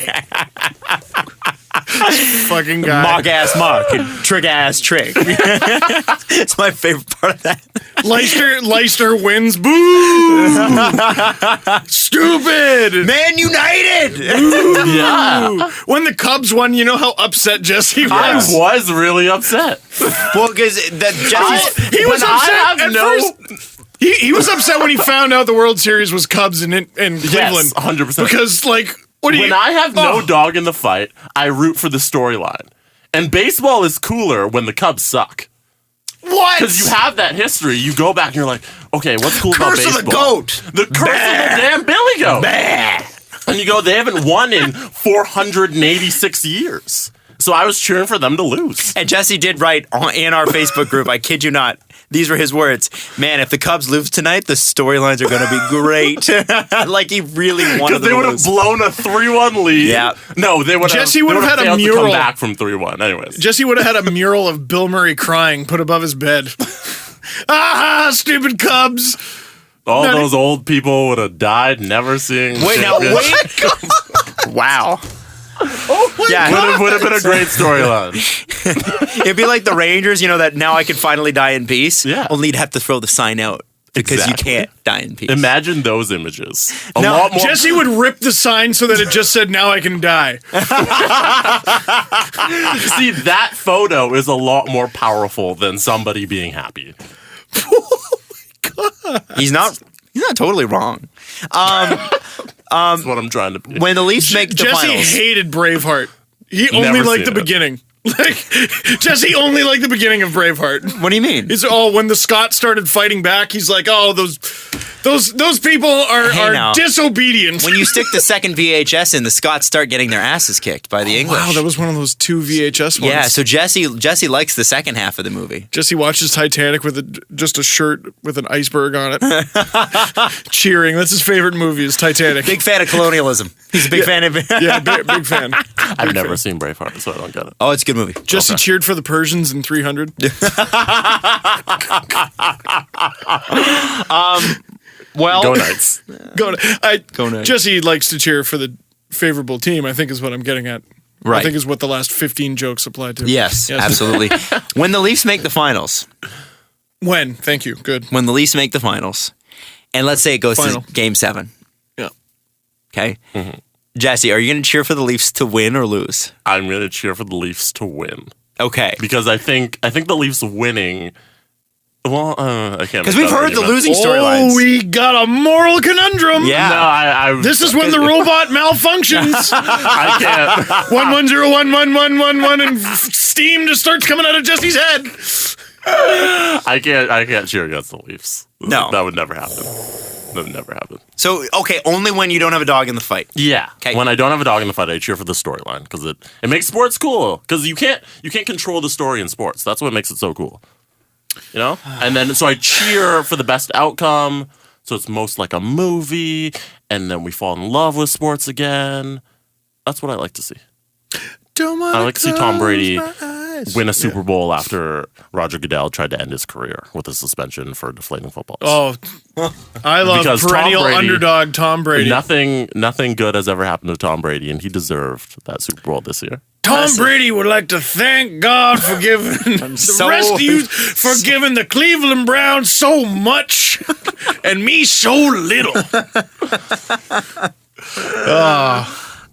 Fucking guy. Mark ass Mark and trick ass trick. It's my favorite part of that. Leicester wins. Boo! Stupid! Man United! Yeah. When the Cubs won, you know how upset Jesse was? I was really upset. Well, because Jesse... He was When upset I have at no- first. He was upset when he found out the World Series was Cubs in Cleveland. Yes, 100%. Because, like, what do you... When I have no dog in the fight, I root for the storyline. And baseball is cooler when the Cubs suck. What? Because you have that history. You go back and you're like, okay, what's cool about Curse baseball? of the goat. The curse of the damn Billy Goat. And you go, they haven't won in 486 years. So I was cheering for them to lose. And Jesse did write in our Facebook group, I kid you not, these were his words. Man, if the Cubs lose tonight, the storylines are going to be great. Like he really wanted them They to would have lose. blown a 3-1 lead. Yeah. No, they would have. Jesse would have had a failed to mural. come back from 3-1. Anyways. Jesse would have had a mural of Bill Murray crying put above his bed. Stupid Cubs. All those old people would have died never seeing. Wait, now, wait. Wow. Yeah, Would have been a great storyline. it'd be like the Rangers, that now I can finally die in peace. Yeah. Only you'd have to throw the sign out because Exactly. you can't die in peace. Imagine those images. A Now, lot more. Jesse would rip the sign so that it just said, now I can die. See, that photo is a lot more powerful than somebody being happy. He's not totally wrong. That's what I'm trying to be. When the Leafs make the Jesse finals, hated Braveheart. He only Never liked the seen it. beginning. Like Jesse only liked the beginning of Braveheart. what do you mean? It's when the Scots started fighting back, he's like, those people are now. disobedient. When you stick the second VHS in, the Scots start getting their asses kicked by the English. Wow, that was one of those 2 VHS ones. Yeah, so Jesse likes the second half of the movie. Jesse watches Titanic with just a shirt with an iceberg on it, cheering. That's his favorite movie is Titanic. Big fan of colonialism. He's a big fan of it. Yeah, big fan. I've never seen Braveheart, so I don't get it. Oh, it's a good movie. Jesse cheered for the Persians in 300. Well, Go Knights. Go Knights. Jesse likes to cheer for the favorable team, I think is what I'm getting at. Right. I think is what the last 15 jokes apply to. Yes, absolutely. When the Leafs make the finals, When? Thank you. Good. when the Leafs make the finals, and let's say it goes Final. to Game 7, Yeah. okay? Jesse, are you going to cheer for the Leafs to win or lose? I'm going to cheer for the Leafs to win. Okay. Because I think the Leafs winning. Well, I can't. Because we've heard the losing storylines. Oh, we got a moral conundrum. Yeah. No, I This is when the robot malfunctions. I can't. 1101111 and steam just starts coming out of Jesse's head. I can't cheer against the Leafs. No. That would never happen. That would never happen. So, okay, only when you don't have a dog in the fight. Yeah. 'Kay. When I don't have a dog in the fight, I cheer for the storyline because it makes sports cool. Because you can't control the story in sports. That's what makes it so cool. And then so I cheer for the best outcome. So it's most like a movie, and then we fall in love with sports again. That's what I like to see. I like to see Tom Brady win a Super Bowl after Roger Goodell tried to end his career with a suspension for deflating footballs. Oh, I love Because Tom perennial Brady- underdog Tom Brady. Nothing good has ever happened to Tom Brady, and he deserved that Super Bowl this year. Tom Brady would like to thank God for giving the rest of you for giving the Cleveland Browns so much and me so little.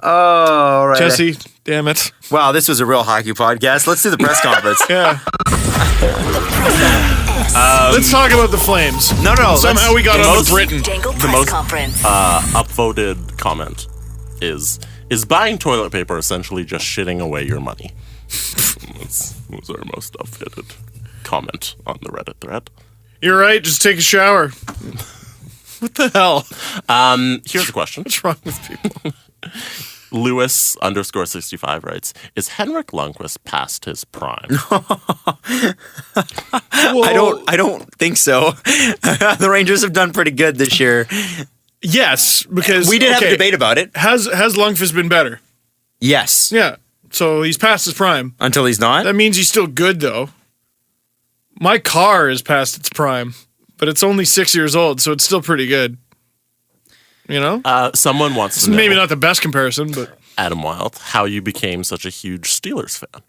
Oh, right. Jesse, damn it. Wow, this was a real hockey podcast. Let's do the press conference. Yeah. Let's talk about the Flames. No. Somehow we got on to Britain. Dangle The press most- conference. Upvoted comment is buying toilet paper essentially just shitting away your money? Those are our most upvoted comment on the Reddit thread. You're right, just take a shower. What the hell? Here's a question. What's wrong with people? Lewis_65 writes, is Henrik Lundqvist past his prime? I don't think so. The Rangers have done pretty good this year. Yes, because We did have a debate about it. Has Lundqvist been better? Yes. Yeah. so he's past his prime. Until he's not? That means he's still good, though. My car is past its prime, but it's only 6 years old, so it's still pretty good. You know? Someone wants It's to know, maybe not the best comparison, but Adam Wilde, how you became such a huge Steelers fan.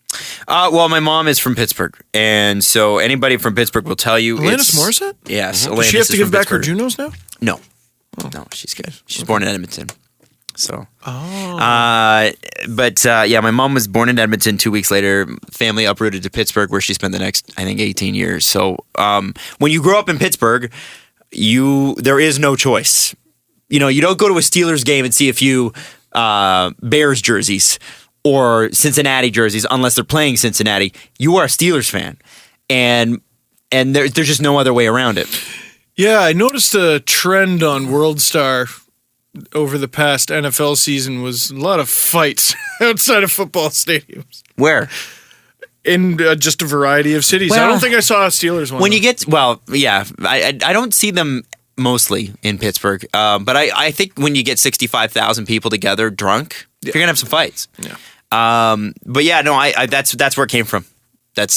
Well, my mom is from Pittsburgh, and so anybody from Pittsburgh will tell you Alanis Morissette? Yes. Does she have to give back her Junos now? No. No, she's good. She's born in Edmonton. So, yeah, my mom was born in Edmonton. 2 weeks later, family uprooted to Pittsburgh, where she spent the next, I think, 18 years. So, when you grow up in Pittsburgh, there is no choice. You know, you don't go to a Steelers game and see a few Bears jerseys or Cincinnati jerseys unless they're playing Cincinnati. You are a Steelers fan, and there's just no other way around it. Yeah, I noticed a trend on WorldStar over the past NFL season was a lot of fights outside of football stadiums. Where? In just a variety of cities. Well, I don't think I saw a Steelers one. I don't see them mostly in Pittsburgh, but I think when you get 65,000 people together drunk, you're gonna have some fights. Yeah. But yeah, no, that's where it came from. That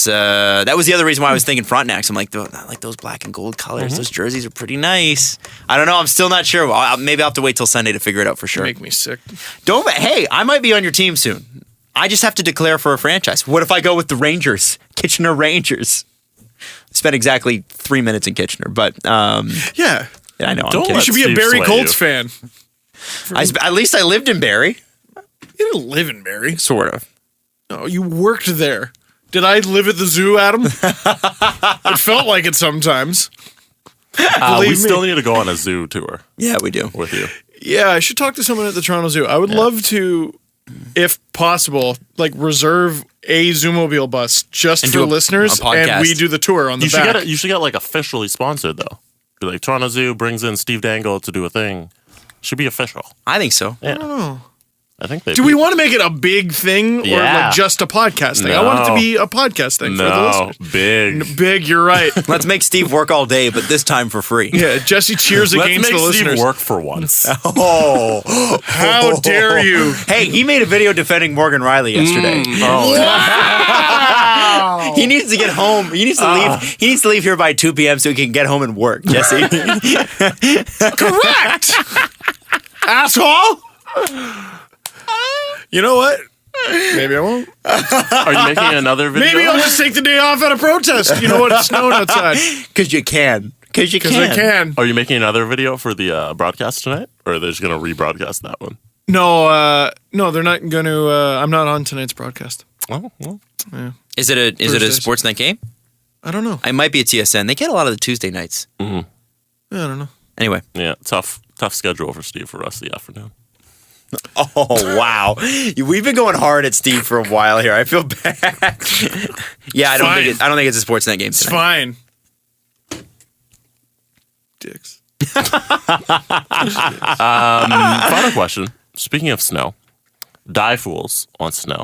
was the other reason why I was thinking Frontenacs. I'm like, I like those black and gold colors. Those jerseys are pretty nice. I don't know. I'm still not sure. Maybe I'll have to wait till Sunday to figure it out for sure. Make me sick. Hey, I might be on your team soon. I just have to declare for a franchise. What if I go with the Rangers, Kitchener Rangers? Spent exactly 3 minutes in Kitchener, but yeah, I know. You should be a Barrie Colts fan. At least I lived in Barrie. You didn't live in Barrie. Sort of. No, you worked there. Did I live at the zoo, Adam? It felt like it sometimes. We still need to go on a zoo tour. Yeah, we do. With you. Yeah, I should talk to someone at the Toronto Zoo. I would love to, if possible, like reserve a Zoomobile bus just And for do listeners, a podcast. and we do the tour on the back. You should get like officially sponsored though. Be like Toronto Zoo brings in Steve Dangle to do a thing. Should be official. I think so. Yeah. I don't know. I think they Do we want to make it a big thing or Yeah. like just a podcast thing? No. I want it to be a podcast thing for the No, listeners. big. Big, you're right. Let's make Steve work all day, but this time for free. Yeah, Jesse cheers Let's against make the Steve listeners. work for once. Oh, How dare you? Hey, he made a video defending Morgan Rielly yesterday. He needs to get home. He needs to leave. He needs to leave here by 2 p.m. so he can get home and work. Jesse. Correct. Asshole. You know what? Maybe I won't. Are you making another video? Maybe I'll just take the day off at a protest. You know what? It's snowing outside. Because you can. Because I can. Are you making another video for the broadcast tonight? Or are they just going to rebroadcast that one? No, they're not going to. I'm not on tonight's broadcast. Oh, well. Yeah. Is it a Thursdays. Sportsnet game? I don't know. It might be a TSN. They get a lot of the Tuesday nights. I don't know. Anyway. Yeah, tough schedule for Steve for the rest of the afternoon. Oh, wow. We've been going hard at Steve for a while here. I feel bad. Yeah, I don't think it's a Sportsnet game It's tonight. fine. Dicks. Final question. Speaking of snow, Die Fools on snow.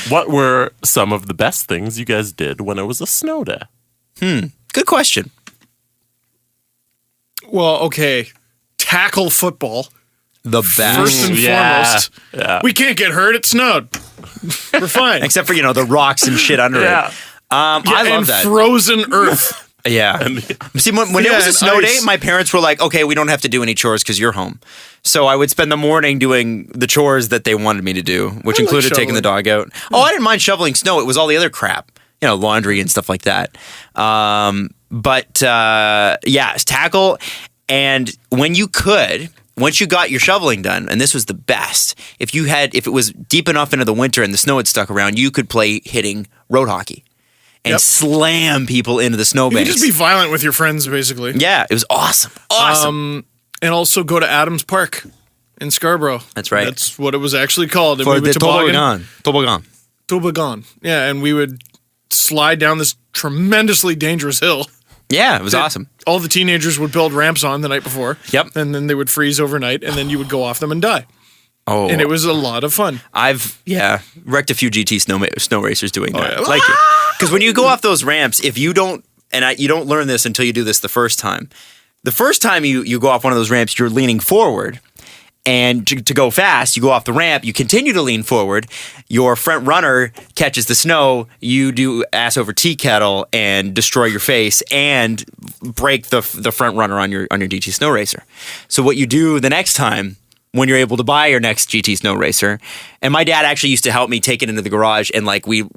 What were some of the best things you guys did when it was a snow day? Good question. Well, okay. Tackle football. The best. First and foremost. Yeah. We can't get hurt. It snowed. We're fine. Except for, the rocks and shit under Yeah. it. I love and that. frozen earth. Yeah. See, when it was a and snow day, ice. my parents were like, okay, we don't have to do any chores because you're home. So I would spend the morning doing the chores that they wanted me to do, which I like included taking the dog out. Oh, I didn't mind shoveling snow. It was all the other crap, laundry and stuff like that. Tackle. And when you could, once you got your shoveling done, and this was the best, if it was deep enough into the winter and the snow had stuck around, you could play hitting road hockey and slam people into the You snowbanks. can just be violent with your friends, basically. Yeah, it was awesome. Awesome. And also go to Adams Park in Scarborough. That's right. That's what it was actually called. And For we the would toboggan. Toboggan. Yeah, and we would slide down this tremendously dangerous hill. Yeah, it was awesome. All the teenagers would build ramps on the night before. Yep. And then they would freeze overnight, and then you would go off them and die. Oh, And it was a lot of fun. I've wrecked a few GT snow racers doing that. yeah. Like, because when you go off those ramps, if you don't, you don't learn this until you do this the first time. The first time you go off one of those ramps, you're leaning forward, And to go fast, you go off the ramp, you continue to lean forward. Your front runner catches the snow. You do ass over tea kettle and destroy your face and break the front runner on your GT Snow Racer. So what you do the next time when you're able to buy your next GT Snow Racer, and my dad actually used to help me take it into the garage, and like you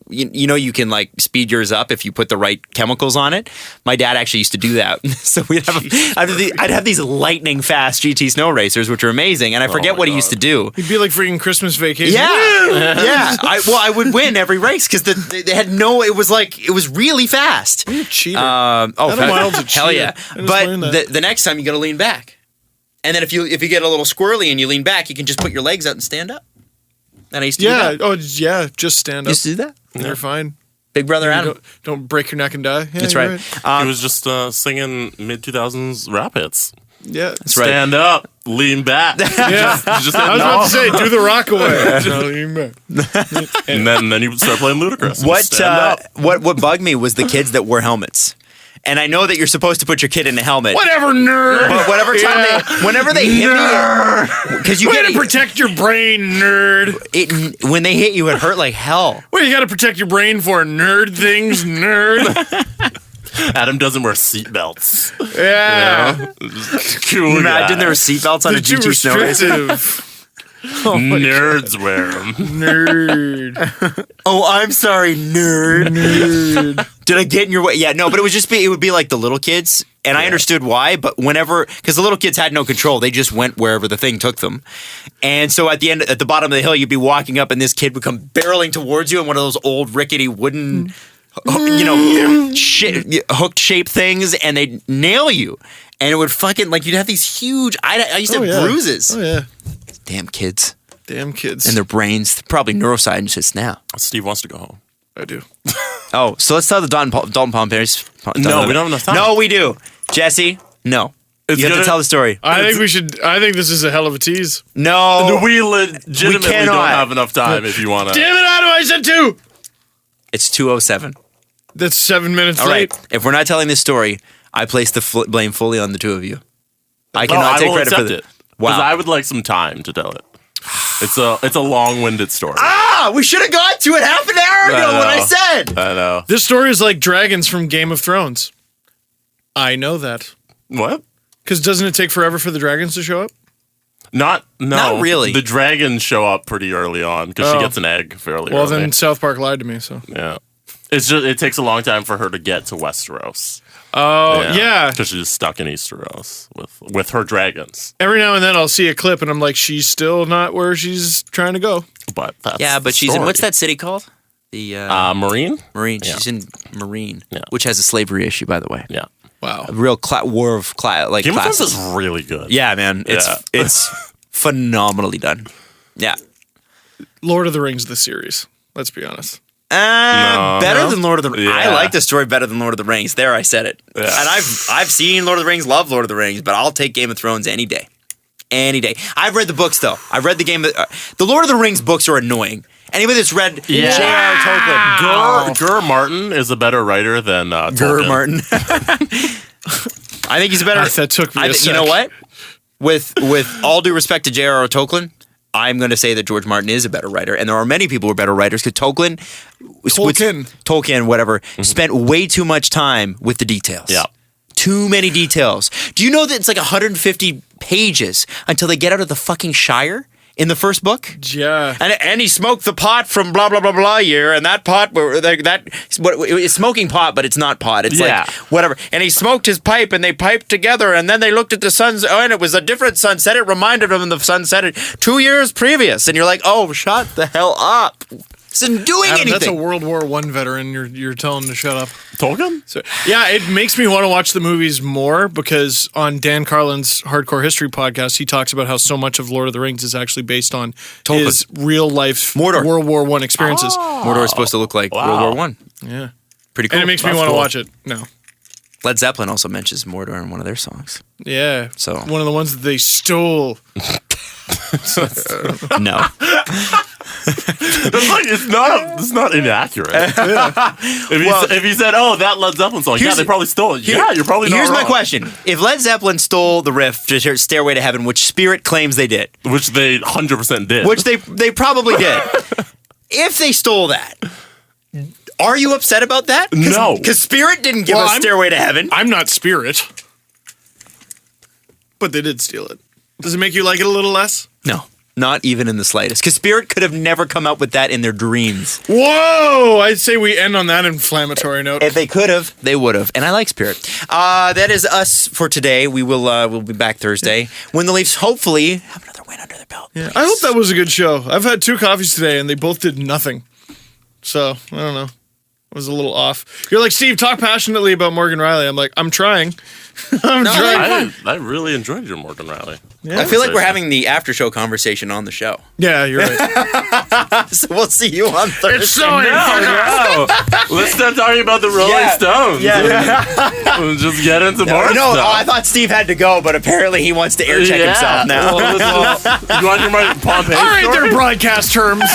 can like speed yours up if you put the right chemicals on it. My dad actually used to do that. So I'd have these lightning fast GT Snow Racers, which are amazing, and I forget what he used to do. He'd be like freaking Christmas Vacation. Yeah. I would win every race because they had it was really fast. You're a cheater. Adam Wild's a cheater. Hell yeah. But The next time you got to lean back. And then if you get a little squirrely and you lean back, you can just put your legs out and stand up. And I used to do that. Oh, yeah. Just stand up. Used to do that? They're fine. Big brother Adam. Don't break your neck and die. Yeah, That's right. He was just singing mid-2000s rap hits. Yeah. That's right. Stand up, lean back. Yeah. I was about to say, do the rock away. And then you start playing Ludacris. What bugged me was the kids that wore helmets. And I know that you're supposed to put your kid in a helmet. Whatever, nerd. But whenever they hit me, because you gotta protect your brain, nerd. When they hit you, it hurt like hell. What do you gotta protect your brain for? Nerd things, nerd. Adam doesn't wear seatbelts. Yeah. Cool. Imagine there were seatbelts on a GT Snow Racer. Nerds wear them. Nerd. Oh, I'm sorry, nerd. Did I get in your way? Yeah, no, but it would be like the little kids, and I understood why. But because the little kids had no control, they just went wherever the thing took them. And so at the bottom of the hill, you'd be walking up, and this kid would come barreling towards you in one of those old rickety wooden, hooked shaped things, and they'd nail you, and it would fucking you'd have these huge. I used to have bruises. Oh yeah. Damn kids. And their brains, probably neuroscientists now. Steve wants to go home. I do. Oh, so let's tell the Dalton Palmberries. No, we don't have enough time. No, we do. Jesse, no. You have to tell the story. I think this is a hell of a tease. No. We legitimately don't have enough time if you want to. Damn it, Adam, I said 2. It's 2:07. That's 7 minutes All late. right. If we're not telling this story, I place the blame fully on the two of you. I cannot take credit for it. Wow. Because I would like some time to tell it. It's a long-winded story. We should have got to it half an hour ago when I said. I know. This story is like dragons from Game of Thrones. I know that. What? Because doesn't it take forever for the dragons to show up? Not really. The dragons show up pretty early on because she gets an egg fairly early. Well, then South Park lied to me, so. Yeah. It takes a long time for her to get to Westeros. Oh, yeah. Because she's stuck in Easteros with her dragons. Every now and then I'll see a clip and I'm like, she's still not where she's trying to go. But that's but she's in, what's that city called? The Marine? Marine. Yeah. She's in Marine, Yeah. which has a slavery issue, by the way. Yeah. Wow. A real war of like Game of Thrones classes. is really good. Yeah, man. It's phenomenally done. Yeah. Lord of the Rings, the series. Let's be honest. Better than Lord of the Rings. Yeah. I like the story better than Lord of the Rings. There, I said it. Yeah. And I've seen Lord of the Rings, love Lord of the Rings, but I'll take Game of Thrones any day. Any day. I've read the books, though. I've read the Lord of the Rings books are annoying. Anybody that's read J.R.R. Tolkien. Gur Martin is a better writer than Tolkien. Gur Martin. I think he's a better. That took me a sec. You know what? With all due respect to J.R.R. Tolkien, I'm going to say that George Martin is a better writer, and there are many people who are better writers because Tolkien, whatever, spent way too much time with the details. Yeah. Too many details. Do you know that it's like 150 pages until they get out of the fucking Shire in the first book? Yeah. And he smoked the pot from blah, blah, blah, blah year, and that pot, it's smoking pot, but it's not pot. It's like, whatever. And he smoked his pipe, and they piped together, and then they looked at the sun's, and it was a different sunset. It reminded them of the sunset 2 years previous. And you're like, oh, shut the hell up. Isn't doing Adam, anything. that's a World War I veteran you're telling him to shut up. Tolkien? So, yeah, it makes me want to watch the movies more because on Dan Carlin's Hardcore History podcast, he talks about how so much of Lord of the Rings is actually based on his real life Mordor. World War I experiences. Mordor is supposed to look like World War I. Yeah. Pretty cool. And it makes me want to watch it. No. Led Zeppelin also mentions Mordor in one of their songs. Yeah. So one of the ones that they stole. No. It's not inaccurate. If you said, "Oh, that Led Zeppelin song," they probably stole it. You're probably not Here's wrong. my question: if Led Zeppelin stole the riff to hear "Stairway to Heaven," which Spirit claims they did, which they 100% did, which they probably did, if they stole that, are you upset about that? No, because Spirit didn't give us "Stairway to Heaven." I'm not Spirit, but they did steal it. Does it make you like it a little less? No. Not even in the slightest. Because Spirit could have never come up with that in their dreams. Whoa! I'd say we end on that inflammatory note. If they could have, they would have. And I like Spirit. That is us for today. We'll be back Thursday when the Leafs hopefully have another win under their belt. Yeah. I hope that was a good show. I've had 2 coffees today and they both did nothing. So, I don't know. It was a little off. You're like, Steve, talk passionately about Morgan Rielly. I'm like, I'm trying. I really enjoyed your Morgan Rielly. Yeah. I feel like we're having the after show conversation on the show. Yeah, you're right. So we'll see you on Thursday. It's so No. Let's start talking about the Rolling Stones. Yeah. We'll just get into more stuff. I thought Steve had to go, but apparently he wants to air check himself now. You want to hear my Pompeii All right, story? they're broadcast terms.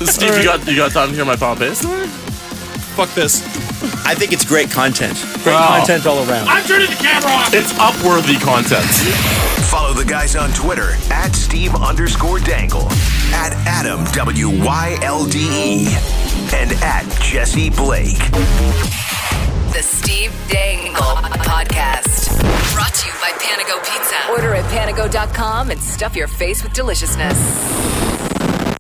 Steve, you got time to hear my Pompeii story? Fuck this. I think it's great content. Great content all around. I'm turning the camera off. It's upworthy content. Follow the guys on Twitter at Steve_Dangle, at Adam WYLDE, and at Jesse Blake. The Steve Dangle Podcast. Brought to you by Panago Pizza. Order at panago.com and stuff your face with deliciousness.